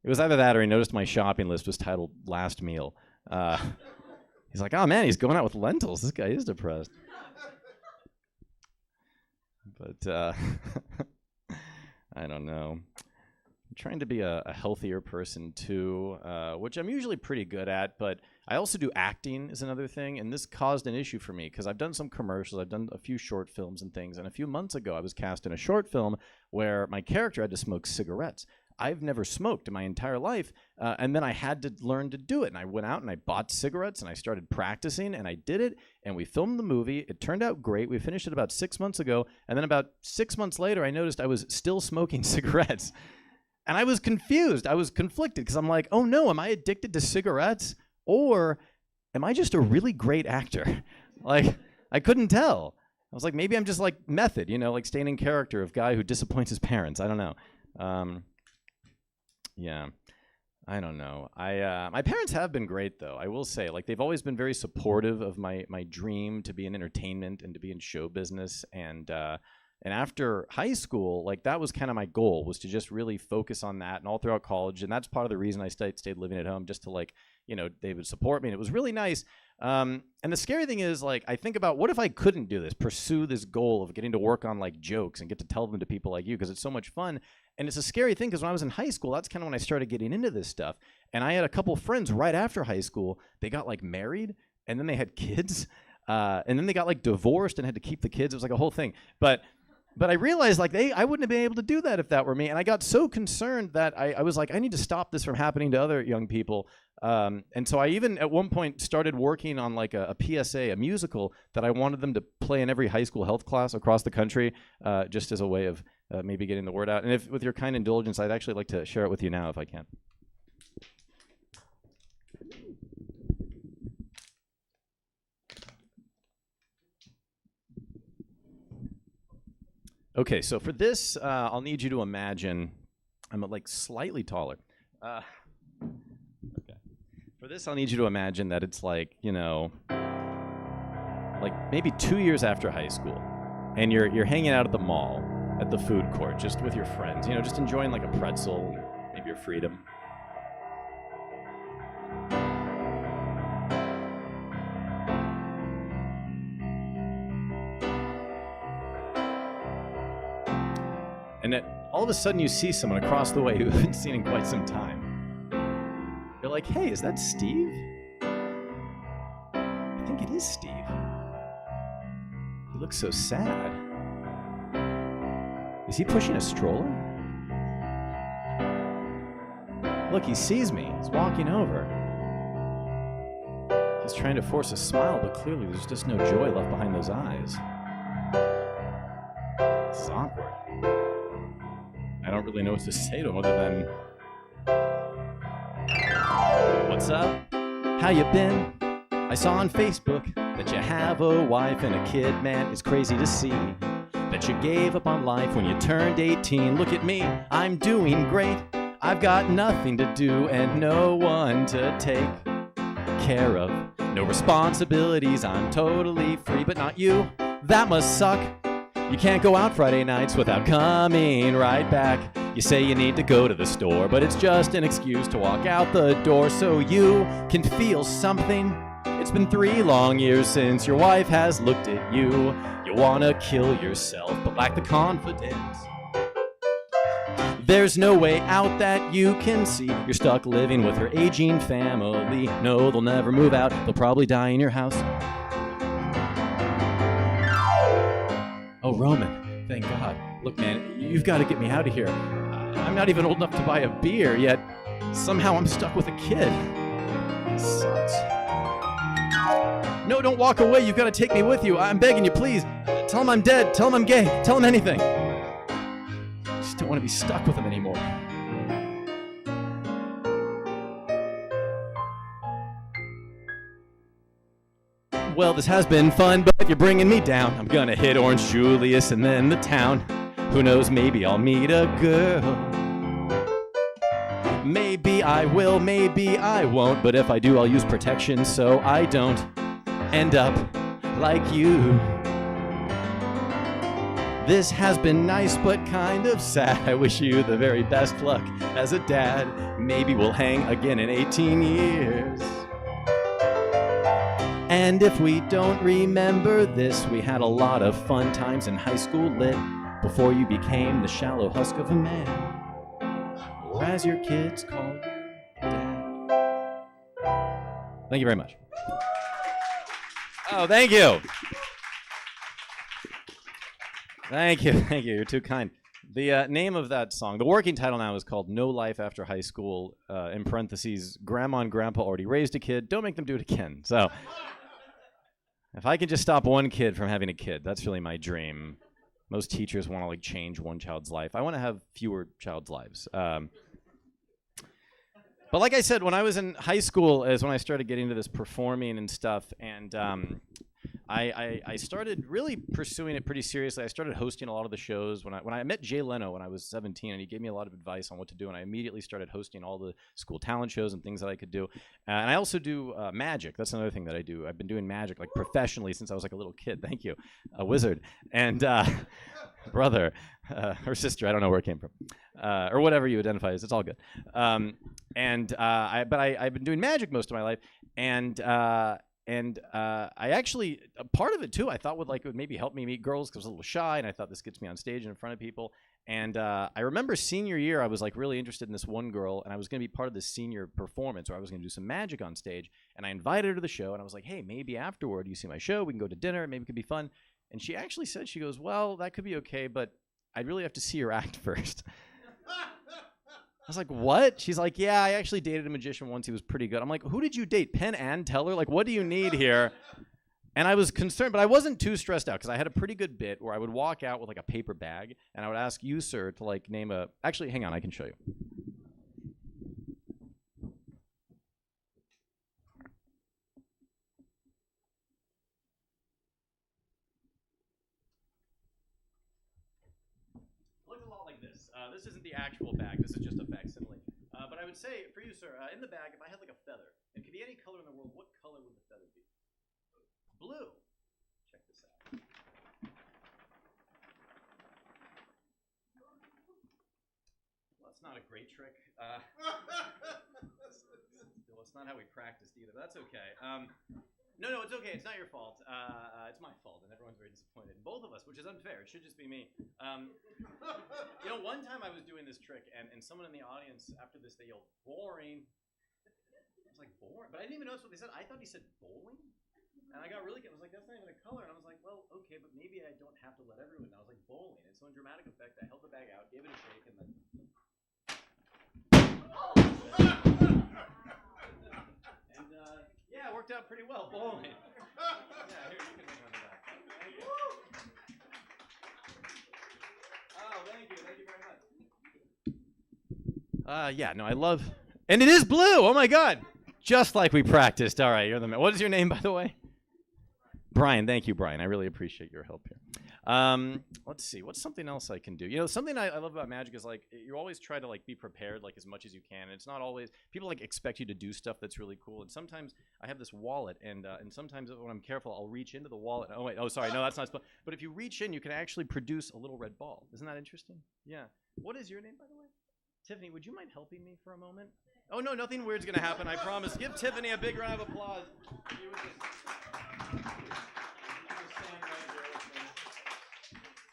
It was either that or he noticed my shopping list was titled Last Meal. He's like, oh, man, he's going out with lentils. This guy is depressed. But I don't know. I'm trying to be a healthier person, too, which I'm usually pretty good at, but I also do acting is another thing, and this caused an issue for me because I've done some commercials, I've done a few short films and things, and a few months ago I was cast in a short film where my character had to smoke cigarettes. I've never smoked in my entire life, and then I had to learn to do it, and I went out and I bought cigarettes, and I started practicing, and I did it, and we filmed the movie. It turned out great. We finished it about 6 months ago, and then about 6 months later I noticed I was still smoking cigarettes. And I was confused. I was conflicted because I'm like, oh no, am I addicted to cigarettes? Or am I just a really great actor? Like, I couldn't tell. I was like, maybe I'm just like Method, you know, like staying in character of guy who disappoints his parents. I don't know. Yeah, I don't know. My parents have been great, though. I will say, like, they've always been very supportive of my dream to be in entertainment and to be in show business. And after high school, like, that was kind of my goal, was to just really focus on that and all throughout college. And that's part of the reason I stayed living at home, just to, like, you know, they would support me. And it was really nice. And the scary thing is, like, I think about what if I couldn't do this, pursue this goal of getting to work on, like, jokes and get to tell them to people like you, because it's so much fun. And it's a scary thing because when I was in high school, that's kind of when I started getting into this stuff. And I had a couple friends right after high school. They got, like, married, and then they had kids. And then they got, like, divorced and had to keep the kids. It was like a whole thing. But I realized, like, I wouldn't have been able to do that if that were me. And I got so concerned that I was like, I need to stop this from happening to other young people. And so I even at one point started working on like a PSA, a musical that I wanted them to play in every high school health class across the country, just as a way of maybe getting the word out. And if with your kind indulgence, I'd actually like to share it with you now if I can. Okay, so for this, I'll need you to imagine I'm like slightly taller. Okay. For this, I'll need you to imagine that it's like, you know, like maybe 2 years after high school, and you're hanging out at the mall, at the food court, just with your friends, you know, just enjoying like a pretzel, maybe your freedom. And then all of a sudden you see someone across the way who you haven't seen in quite some time. You're like, hey, is that Steve? I think it is Steve. He looks so sad. Is he pushing a stroller? Look, he sees me. He's walking over. He's trying to force a smile, but clearly there's just no joy left behind those eyes. This is awkward. I don't really know what to say to him other than, what's up? How you been? I saw on Facebook that you have a wife and a kid. Man, it's crazy to see that you gave up on life when you turned 18. Look at me, I'm doing great. I've got nothing to do and no one to take care of. No responsibilities, I'm totally free, but not you. That must suck. You can't go out Friday nights without coming right back. You say you need to go to the store, but it's just an excuse to walk out the door so you can feel something. It's been 3 long years since your wife has looked at you. You wanna kill yourself, but lack the confidence. There's no way out that you can see. You're stuck living with her aging family. No, they'll never move out. They'll probably die in your house. Oh, Roman, thank God. Look, man, you've got to get me out of here. I'm not even old enough to buy a beer, yet somehow I'm stuck with a kid. This sucks. No, don't walk away. You've got to take me with you. I'm begging you, please. Tell him I'm dead. Tell him I'm gay. Tell him anything. I just don't want to be stuck with him anymore. Well, this has been fun, but you're bringing me down. I'm gonna hit Orange Julius and then the town. Who knows, maybe I'll meet a girl. Maybe I will, maybe I won't. But if I do, I'll use protection so I don't end up like you. This has been nice, but kind of sad. I wish you the very best luck as a dad. Maybe we'll hang again in 18 years. And if we don't remember this, we had a lot of fun times in high school lit before you became the shallow husk of a man. Or as your kids call you, Dad. Thank you very much. Oh, thank you. Thank you. Thank you. You're too kind. The name of that song, the working title now is called No Life After High School, in parentheses, Grandma and Grandpa already raised a kid. Don't make them do it again. So if I can just stop one kid from having a kid, that's really my dream. Most teachers want to like change one child's life. I want to have fewer child's lives. But like I said, when I was in high school is when I started getting into this performing and stuff. And I started really pursuing it pretty seriously. I started hosting a lot of the shows. When I met Jay Leno when I was 17, and he gave me a lot of advice on what to do, and I immediately started hosting all the school talent shows and things that I could do. And I also do magic. That's another thing that I do. I've been doing magic like professionally since I was like a little kid. Thank you, a wizard. And brother or sister, I don't know where it came from, or whatever you identify as. It's all good. I've been doing magic most of my life, and I actually, part of it too, I thought would maybe help me meet girls because I was a little shy, and I thought this gets me on stage and in front of people. And I remember senior year, I was like really interested in this one girl, and I was going to be part of this senior performance where I was going to do some magic on stage. And I invited her to the show, and I was like, hey, maybe afterward you see my show, we can go to dinner, maybe it could be fun. And she actually said, she goes, well, that could be okay, but I'd really have to see her act first. I was like, what? She's like, yeah, I actually dated a magician once. He was pretty good. I'm like, who did you date? Penn and Teller? Like, what do you need here? And I was concerned, but I wasn't too stressed out because I had a pretty good bit where I would walk out with like a paper bag and I would ask you, sir, to like name a... Actually, hang on, I can show you. This isn't the actual bag. This is just a facsimile. But I would say, for you, sir, in the bag, if I had like a feather, it could be any color in the world, what color would the feather be? Blue. Check this out. Well, that's not a great trick. Well, it's not how we practiced either. But that's okay. No, it's okay. It's not your fault. It's my fault, and everyone's very disappointed. Both of us, which is unfair. It should just be me. One time I was doing this trick, and someone in the audience after this, they yelled, "Boring." I was like, "Boring?" But I didn't even notice what they said. I thought he said bowling. And I got really good. I was like, that's not even a color. And I was like, well, okay, but maybe I don't have to let everyone know. I was like, bowling. And so in dramatic effect, I held the bag out, gave it a shake, and then. And yeah, it worked out pretty well. Bowling. Yeah, here, you can hang on to that. Thank you. Oh, thank you. Thank you very much. Yeah, no, I love. And it is blue. Oh my God. Just like we practiced. All right, you're the man. What is your name, by the way? Brian. Thank you, Brian. I really appreciate your help here. Let's see. What's something else I can do? Something I love about magic is like you always try to like be prepared like as much as you can. And it's not always people like expect you to do stuff that's really cool. And sometimes I have this wallet, and sometimes when I'm careful, I'll reach into the wallet. Oh wait. Oh, sorry. No, that's not. But if you reach in, you can actually produce a little red ball. Isn't that interesting? Yeah. What is your name, by the way? Tiffany. Would you mind helping me for a moment? Oh no, nothing weird's gonna happen. I promise. Give Tiffany a big round of applause. She was just stand right there with me.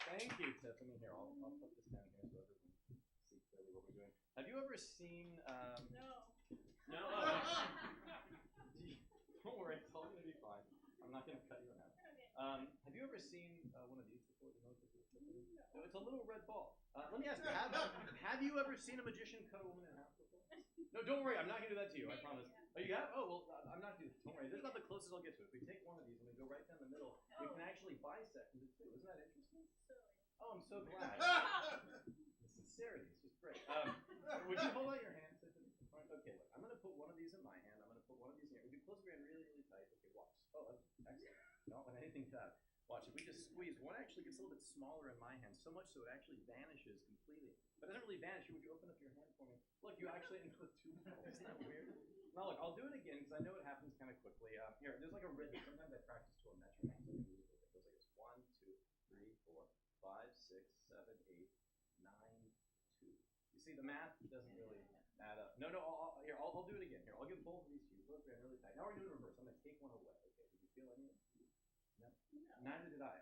Thank you, Tiffany. Here, I'll put this down here so everyone can see clearly what we're doing. Have you ever seen? No. No. Don't worry, it's all gonna be fine. I'm not gonna cut you in half. Have you ever seen one of these before? No, it's a little red ball. Let me ask you: have you ever seen a magician cut a woman in half before? No, don't worry. I'm not gonna do that to you. I promise. Oh, you have? Oh, well, I'm not doing. Don't worry. This is not the closest I'll get to it. If we take one of these and we go right down the middle, we can actually bisect into two. Isn't that interesting? Oh, I'm so glad. The sincerity is just great. Would you hold out your hand? Okay, look. I'm gonna put one of these in my hand. I'm gonna put one of these in here. Would you close your hand really, really tight? Okay, watch. Oh, that's excellent. Don't want anything to that. Watch. If we just squeeze, one actually gets a little bit smaller in my hand, so much so it actually vanishes completely. But it doesn't really vanish. Would you open up your hand for me? Look, you actually ended with two balls. Isn't that weird? Now look, I'll do it again because I know it happens kind of quickly. Here, there's like a rhythm. Sometimes I practice to a metronome. So it goes like this: 1, 2, 3, 4, 5, 6, 7, 8, 9, 2. You see, the math doesn't really add up. No, here, I'll do it again. Here, I'll give both of these to you. Both are really tight. Now we're doing it in reverse. I'm gonna take one away. Okay, did you feel anything? No. Neither did I.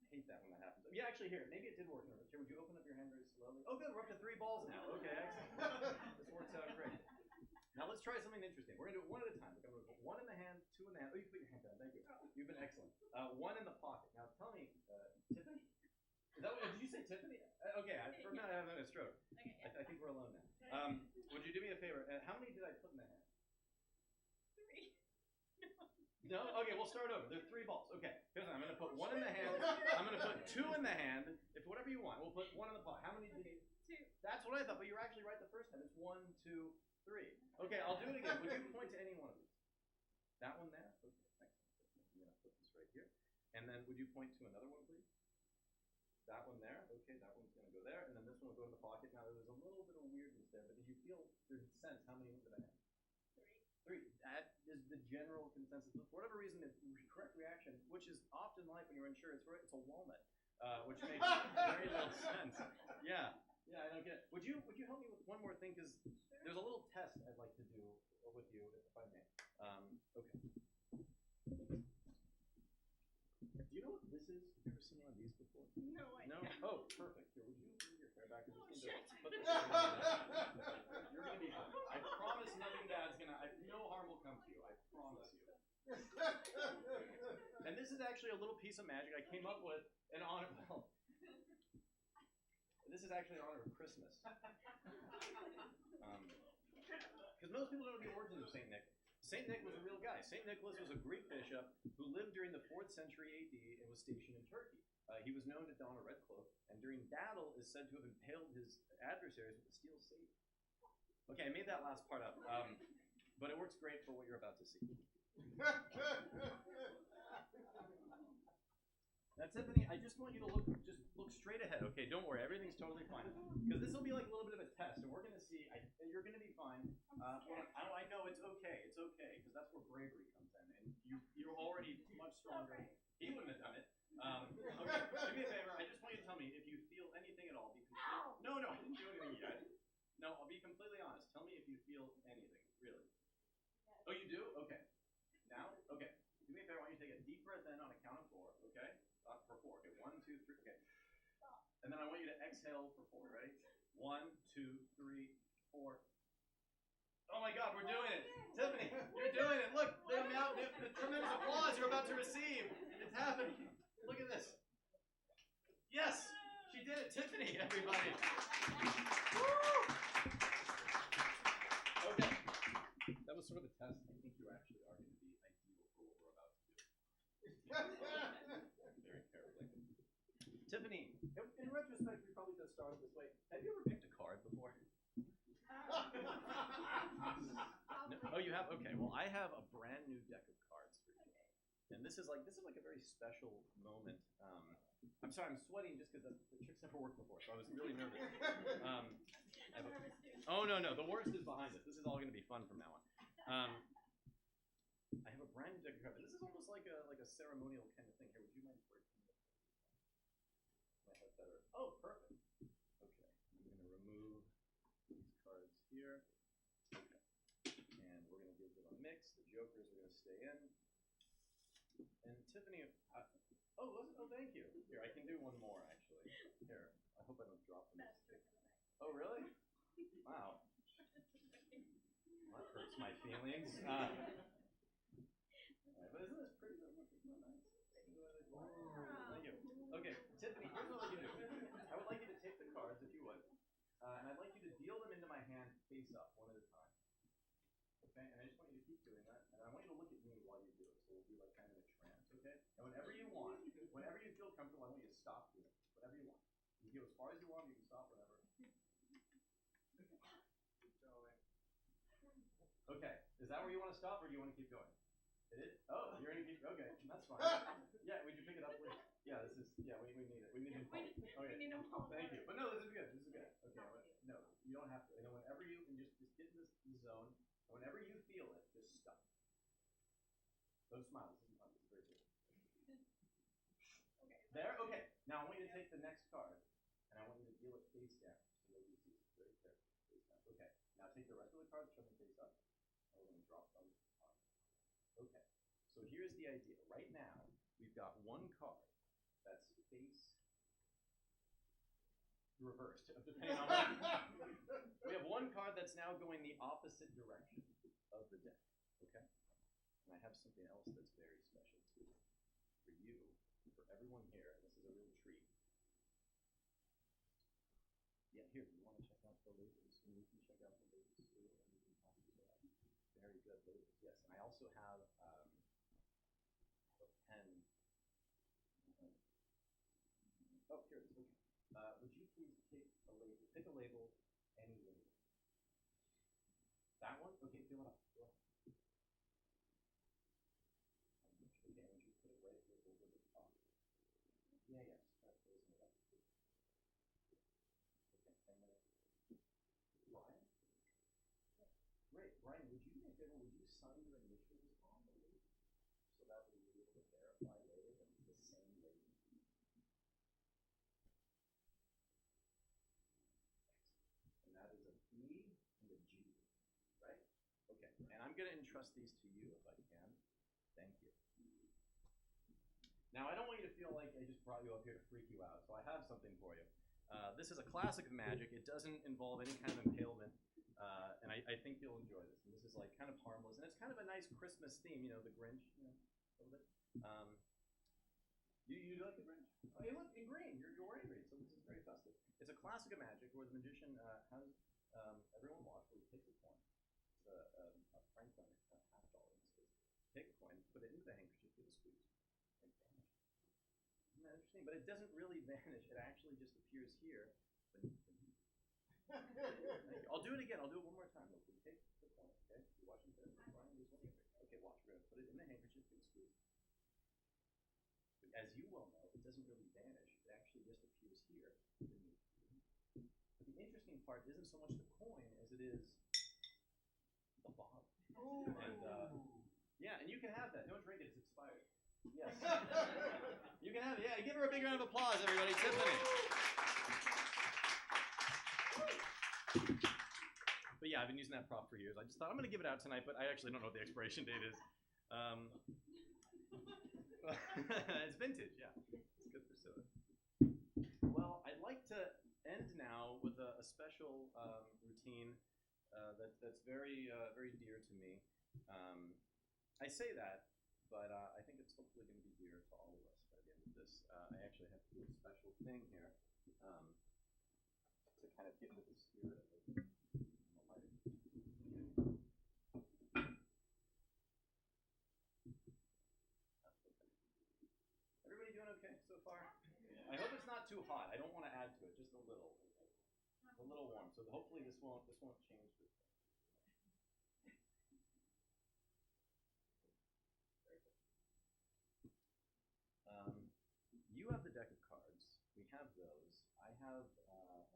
Hate that when that happens. Yeah, actually, here, maybe it did work in reverse. Here, would you open up your hand very slowly? Oh, good. We're up to 3 balls now. Okay, excellent. This works out great. Now let's try something interesting. We're gonna do it one at a time. Look, I'm gonna put one in the hand, 2 in the hand. Oh, you can put your hand down. Thank you. You've been excellent. 1 in the pocket. Now tell me, Tiffany. Is that what? Did you say Tiffany? Okay. For a minute, I having a stroke. Okay. I think we're alone now. Would you do me a favor? How many did I put in the hand? 3. No? Okay, we'll start over. There are 3 balls. Okay. Here's what I'm going to put 1 in the hand. I'm going to put 2 in the hand. If whatever you want. We'll put 1 in the pot. How many did you? 2. That's what I thought, but you were actually right the first time. It's 1, 2, 3. Okay, I'll do it again. Would you point to any one of these? That one there? Okay, thanks. I'm going to put this right here. And then would you point to another one, please? That one there? Okay, that one's going to go there. And then this one will go in the pocket. Now, there's a little bit of weirdness there, but did you feel, there's a sense, how many did I have? 3. That is the general consensus. For whatever reason, the correct reaction, which is often like when you're unsure, it's a walnut, which makes very little sense. Yeah, I don't get it. Would you help me with one more thing? Because there's a little test I'd like to do with you, if I may. Okay. Do you know what this is? Have you ever seen one of these before? No, I No? don't. Oh, perfect. Here, would you move your hair back? Oh, shit. Put this right here. You're going to be fine. I promise nothing bad's going to, no harm will come to you. I promise you. And this is actually a little piece of magic I came up with in honor, well, this is actually in honor of Christmas. Because most people don't know the origins of St. Nick. St. Nick was a real guy. St. Nicholas was a Greek bishop who lived during the 4th century AD and was stationed in Turkey. He was known to don a red cloak, and during battle is said to have impaled his adversaries with a steel saber. Okay, I made that last part up, but it works great for what you're about to see. Now, Tiffany, I just want you to look straight ahead. Okay, don't worry, everything's totally fine. Because this will be like a little bit of a test, and we're going to see. You're going to be fine. I know it's okay. It's okay, because that's where bravery comes in, and you're already much stronger. He wouldn't have done it. Okay, do me a favor. I just want you to tell me if you feel anything at all. No, I didn't do anything yet. No, I'll be completely honest. Tell me if you feel anything, really. Oh, you do? Okay. Now? Okay. Do me a favor. I want you to take a deep breath in on a count of 4, okay? For 4. Okay, 1, And then I want you to exhale for 4. Ready? 1, 2, 3, 4. Oh my God, we're doing it. Tiffany, you're doing it. Look, the tremendous applause you're about to receive. It's happening. Look at this. Yes, she did it. Tiffany, everybody. Woo! Okay. That was sort of a test. I think you actually are going to be ideal for what we're about to do. Very carefully. Tiffany, in retrospect, we probably could have started this way. Have you ever picked a card before? No? Oh, you have? Okay. Well, I have a brand new deck of cards for you, and this is like a very special moment. I'm sorry, I'm sweating just because the trick's never worked before, so I was really nervous. Oh no, the worst is behind us. This is all going to be fun from now on. I have a brand new deck of cards. This is almost like a ceremonial kind of thing. Here, would you mind breaking this? Might have better. Oh, perfect. Okay, I'm going to remove these cards here. Okay. And we're going to give them a mix. The jokers are going to stay in. And Tiffany, oh, thank you. Here, I can do one more, actually. Here, I hope I don't drop them. Oh, really? Wow. Well, that hurts my feelings. But isn't this pretty? Thank you. Okay, Tiffany, here's what I can do. I would like you to take the cards, if you would. And I'd like you to deal them into my hand face up, one at a time. Okay, and I just want you to keep doing that. And I want you to look at me while you do it. So we'll be like kind of in a trance, okay? And whenever you want, whenever you feel comfortable, I want you to stop doing it. Whatever you want. You can go as far as you want, you can stop whenever. Okay, is that where you want to stop, or do you want to keep going? It is? Oh, you're going to keep, okay, that's fine. Yeah, would you pick it up, please? Yeah, we need it. We need it. Okay, thank you. But no, this is good. Okay, no, you don't have to. And then whenever you can just get in this zone, and whenever you feel it, just stop. Don't smile. This is fun. This is very good. Okay. There? Okay. Now I want you to take the next card, and I want you to deal it face down. So that you see it very carefully. Face down. Okay. Now take the rest of the cards, turn them face up. And we're going to drop them on. Okay. So here's the idea. Right now, we've got one card that's face reversed, depending on what. We have one card that's now going the opposite direction of the deck. Okay? And I have something else that's very special too. For you, for everyone here, and this is a real treat. Yeah, here, you want to check out the labels, and we can check out the labels too, and we can talk about that. Very good labels, yes. And I also have a pen. Oh, here it is. Okay. Would you please take a label? Pick a label, any label. That one? Okay, fill it up. Fill it up. Okay, would you put it right here over the top? Yeah, yes. Start closing it up. Okay, and then Brian? Great. Brian, would you make it, would you sign your initials on the label so that we will be able to verify later that it's the same label? And that is a B and a G, right? Okay, and I'm going to entrust these to you if I can. Thank you. Now, I don't want you to feel like I just brought you up here to freak you out, so I have something for you. This is a classic of magic. It doesn't involve any kind of impalement, and I think you'll enjoy this. And this is like kind of harmless, and it's kind of a nice Christmas theme, you know, the Grinch, you know, a little bit. You like the Grinch? Oh, you look in green. You're wearing green, so this is very festive. It's a classic of magic where the magician has everyone watch where he takes a coin. It's a Franklin, a half dollar in this case. Take a coin, put it into the handkerchief, give a squeeze. And vanish. Isn't that interesting? But it doesn't really vanish. It actually just appears here. I'll do it again. I'll do it one more time. Look, we take the coin, okay? You watch it there. Okay, watch. We're going to put it in the handkerchief, give a squeeze. But as you well know, it doesn't really vanish. It actually just appears here. But the interesting part isn't so much the coin as it is the bottle. And yeah, and you can have that. Don't drink it. It's expired. Yes. You can have it. Yeah, give her a big round of applause, everybody. Tiffany. But yeah, I've been using that prop for years. I just thought I'm going to give it out tonight, but I actually don't know what the expiration date is. It's vintage, yeah. It's good for soda. Well, I'd like to end now with a special routine that's very very dear to me. I say that, but I think it's hopefully going to be dear to all of us by the end of this. I actually have to do a special thing here to kind of get into the spirit of it. Everybody doing okay so far? I hope it's not too hot. I don't want to add to it, just a little warm. So hopefully this won't change this. Very good. You have the deck of cards. We have those. I have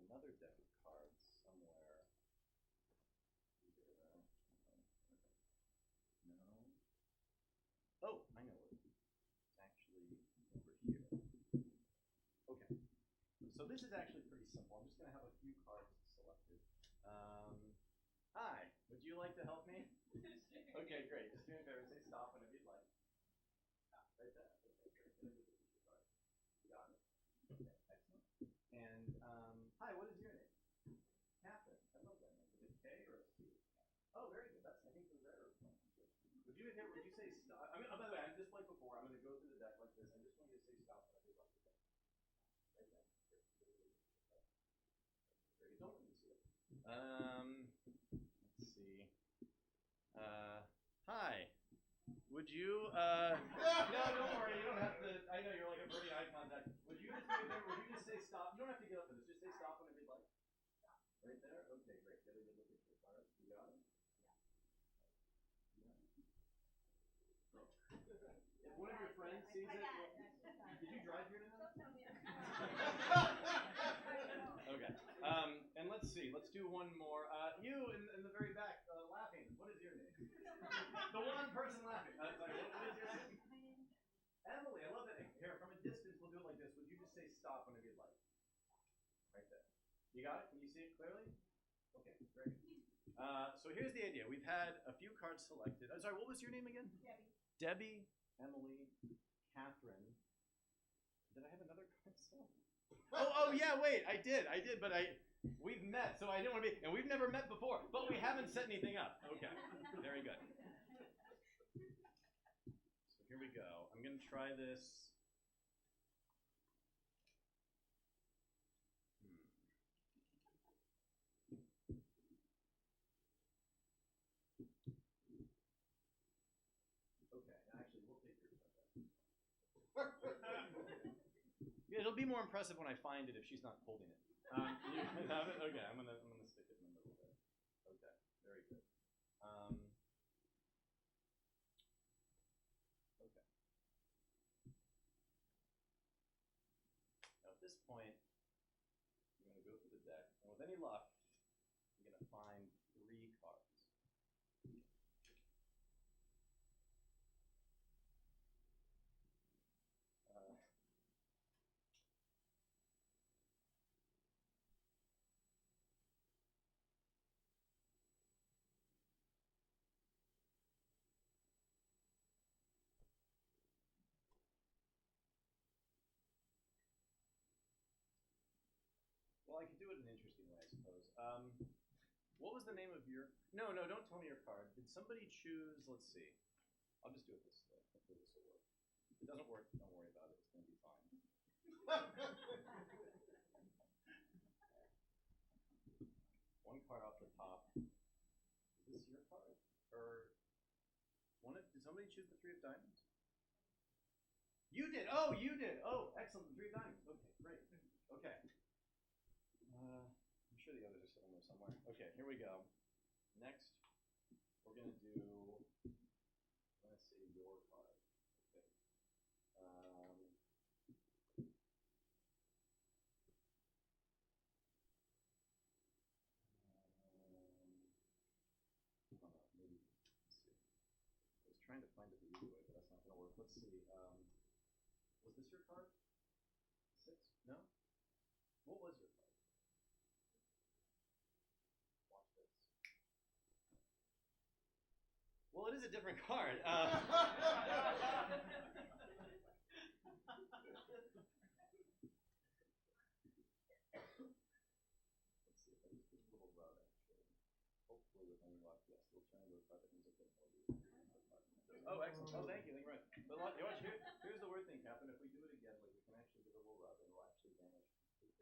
another deck of cards somewhere. Here. No. Oh, I know it. It's actually over here. Okay. So this is actually pretty simple. I'm just going to have a few cards selected. Hi, would you like to help me? Okay, great. Just do me a favor. Say stop whenever you'd like. Right there. Okay, great. You got it. Okay, excellent. And hi, what is your name? Catherine. I love that name. Is it K or a C? Oh, very good. That's, I think, the rare one. Would you say stop? I mean, oh, by the way, I'm just like before. I'm going to go through the deck like this. I just want you to say stop when I do like the deck. Right there. Very good. Don't let me see it. Let's see. Hi. Would you? No, don't worry. You don't have to. I know you're like averting eye contact. Would you just say stop? You don't have to get up for this. Just say stop whenever you'd like. Right there. Okay, great. Get a good look at your card. You got it. If one of your friends sees it, did you drive here tonight? Okay. And let's see. Let's do one more. You in the very back, laughing. What is your name? The one person laughing. Sorry, what is your name? Emily. I love that name. Here, from a distance, we'll do it like this. Would you just say stop whenever you'd like? Right there. You got it? Can you see it clearly? Okay, great. So here's the idea.'ve had a few cards selected. I'm sorry, what was your name again? Debbie, Emily, Catherine. Did I have another card selected? Oh yeah, wait, I did, but we've met, so I didn't want to be, and we've never met before, but we haven't set anything up. Okay, very good. So here we go. I'm going to try this. Okay, actually, we'll take your subject. Yeah, it'll be more impressive when I find it if she's not holding it. You have it? Okay, I'm gonna stick it in the middle there. Okay, very good. Okay. Now at this point, I'm gonna go through the deck, and with any luck, I'm gonna find 3 cards. Well, I could do it in an interesting way, I suppose. What was the name of your... No, don't tell me your card. Did somebody choose... Let's see. I'll just do it this way. Hopefully this will work. If it doesn't work, don't worry about it. It's going to be fine. One card off the top. Is this your card? Or... Did somebody choose the 3 of diamonds? You did! Oh, you did! Oh, excellent. The 3 of diamonds. Okay, great. Okay. I'm sure the others are still in there somewhere. Okay, here we go. Next, we're going to do, let's see, your card. Okay. Maybe, let's see. I was trying to find it the easy way, but that's not going to work. Let's see. Was this your card? 6? No? What was your card? Watch this. Well, it is a different card. Yes, we'll try and go card that means a bit more. Oh, excellent. Oh, thank you. Thank you very much. But you know what, here's the weird thing, Captain. If we do it again, like we can actually give it a little rub and it'll actually vanish completely.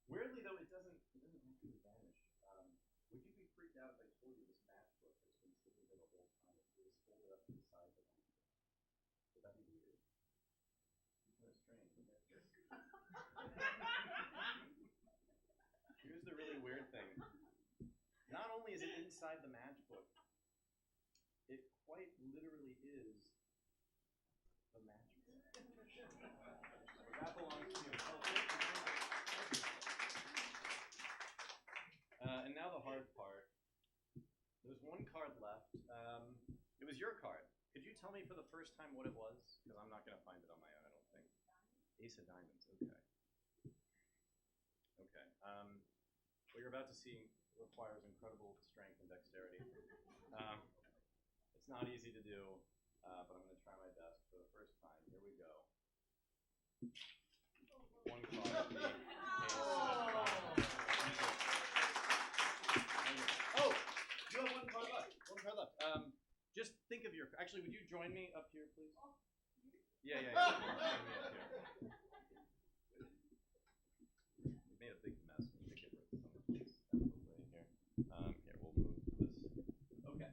Weirdly though, it doesn't actually vanish. Would you be freaked out if I told you this matchbook has been sitting there the whole time? It was folded up to the side of the matchbook. Would that be weird? It's kind of strange, isn't it? Here's the really weird thing. Not only is it inside the matchbook, it quite literally is the matchbook. That belongs to you. And now the hard part. There's one card left. It was your card. Could you tell me for the first time what it was? Because I'm not going to find it on my own, I don't think. Ace of Diamonds. Okay. Okay. What you're about to see requires incredible strength and dexterity. It's not easy to do, but I'm going to try my best for the first time. Here we go. One card. The Ace of Diamonds. Oh, you have one card left. One card left. Just think of your. Actually, would you join me up here, please? Yeah. Join me up here. We made a big mess. We need to get rid of some of this right here. Here, we'll move this. Okay.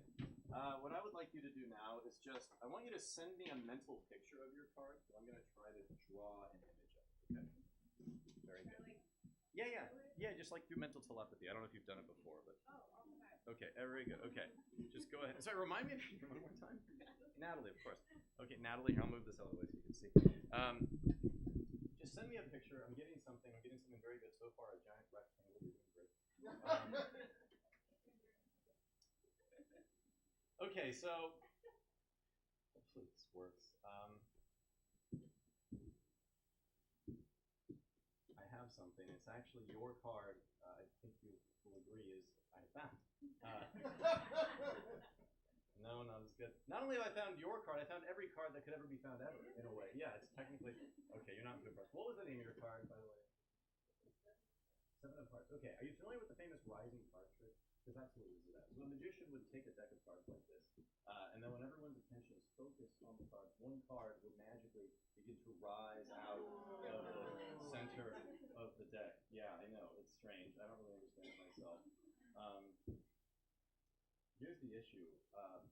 What I would like you to do now is just. I want you to send me a mental picture of your card. So I'm going to try to draw an image of it. Okay. Very good. Yeah, just like through mental telepathy. I don't know if you've done it before, but. Okay, very good. Okay, just go ahead. Sorry, remind me one more time. Natalie, of course. Okay, Natalie, here, I'll move this out of the way so you can see. Just send me a picture. I'm getting something very good so far. A giant rectangle. You're doing great. Okay, so hopefully this works. I have something. It's actually your card. I think you will agree is I found. No, not as good. Not only have I found your card, I found every card that could ever be found ever, in a way. Yeah, it's technically okay. You're not too impressed. What was the name of your card, by the way? Seven of Hearts. Okay. Are you familiar with the famous rising card trick? Because that's what it is. So a magician would take a deck of cards like this, and then when everyone's attention is focused on the cards, one card would magically begin to rise out of the center of the deck. Yeah, I know. It's strange. I don't really understand it myself. Here's the issue.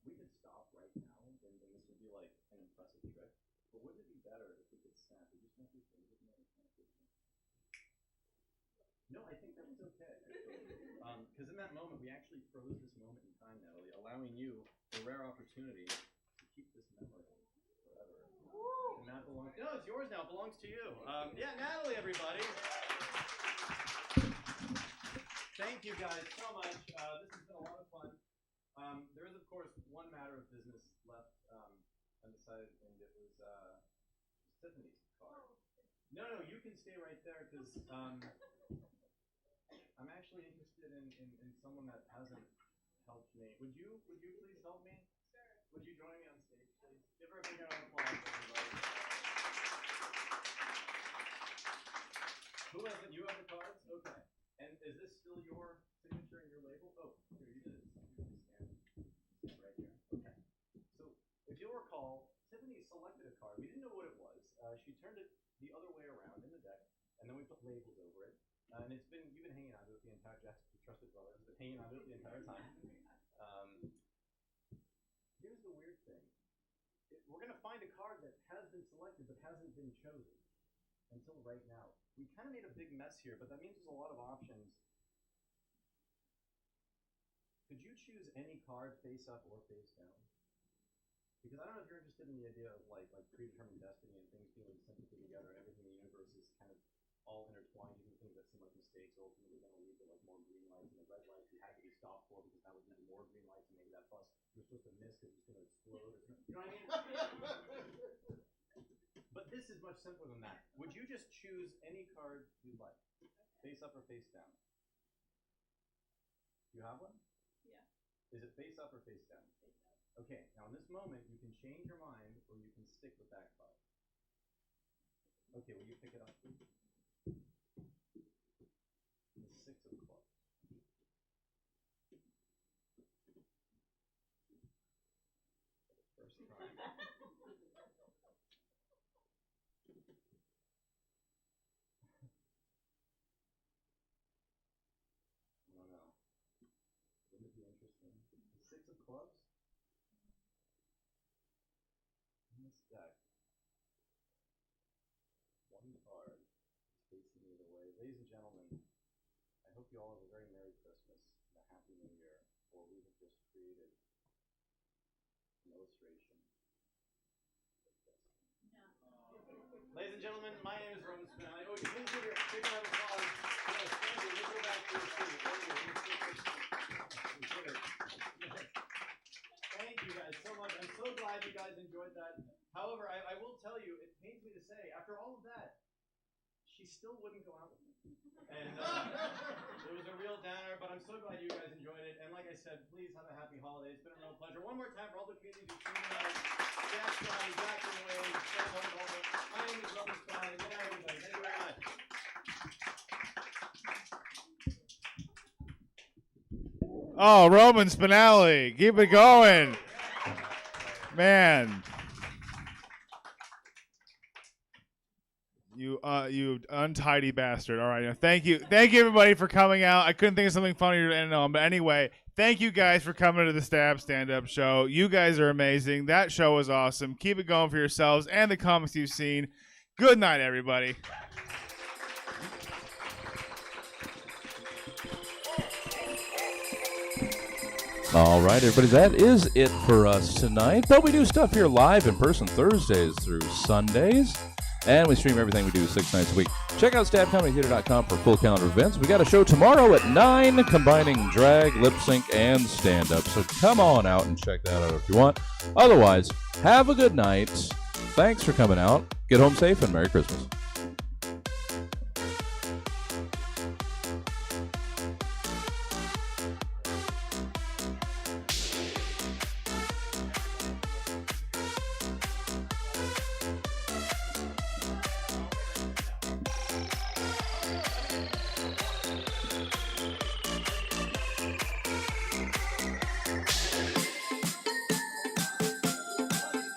We could stop right now, and this would be like an impressive trick. But wouldn't it be better if we could snap? Would you snap your fingers and then snap your fingers? No, I think that was okay. Because in that moment, we actually froze this moment in time, Natalie, allowing you the rare opportunity to keep this memory forever. And that belongs. No, it's yours now. It belongs to you. Yeah, Natalie, everybody. Thank you guys so much. This has been a lot of fun. There is, of course, one matter of business left undecided, and it was Tiffany's card. No, you can stay right there because I'm actually interested in someone that hasn't helped me. Would you please help me? Sure. Would you join me on stage, please? Give her a big round of applause, everybody. Who has it? You have the cards? Okay. And is this still your signature and your label? Oh, here, you did it. Stand right here. Okay. So, if you'll recall, Tiffany selected a card. We didn't know what it was. She turned it the other way around in the deck, and then we put labels over it. And you've been hanging on to it the entire Jack's trusted brother has been hanging on to it the entire time. Here's the weird thing. We're going to find a card that has been selected but hasn't been chosen until right now. We kind of made a big mess here, but that means there's a lot of options. Could you choose any card face up or face down? Because I don't know if you're interested in the idea of like predetermined destiny and things being sympathy together, and everything in the universe is kind of all intertwined. Even things that seem like mistakes are ultimately going to lead to like more green lights, and the red lights you had to be stopped for because that would lead to more green lights, and maybe that bus you're supposed to miss because it's going to explode or something. You know what I mean? But this is much simpler than that. Would you just choose any card you'd like, face up or face down? You have one? Yeah. Is it face up or face down? Face down. Okay, now in this moment, you can change your mind or you can stick with that card. Okay, will you pick it up, please? The Six of Clubs. don't know. Wouldn't it be interesting? The six of clubs? In this deck. One card facing either way. Ladies and gentlemen, I hope you all have a very Merry Christmas and a Happy New Year, for we have just created an illustration. Ladies and gentlemen, my name is Roman Spinelli. Oh, you please give your big round of applause. Yes, thank you. Let's go back to your seat. Thank you. Thank you guys so much. I'm so glad you guys enjoyed that. However, I will tell you, it pains me to say, after all of that, she still wouldn't go out with me. And it was a real downer, but I'm so glad you guys enjoyed it. And like I said, please have a happy holiday. It's been a real pleasure. One more time for all the communities who tuned in. Jack John, Jack and Wayne, my name is Robin Spinelli. Good night, everybody. Thank you very much. Oh, Roman Spinelli, keep it going, man. You untidy bastard. All right, thank you everybody for coming out. I couldn't think of something funnier to end on, but anyway, thank you guys for coming to the Stab Stand-Up Show. You guys are amazing. That show was awesome. Keep it going for yourselves and the comics you've seen. Good night, everybody. All right, everybody, that is it for us tonight. But we do stuff here live in person Thursdays through Sundays. And we stream everything we do 6 nights a week. Check out stabcomedytheater.com for full calendar events. We got a show tomorrow at 9, combining drag, lip sync, and stand-up. So come on out and check that out if you want. Otherwise, have a good night. Thanks for coming out. Get home safe and Merry Christmas.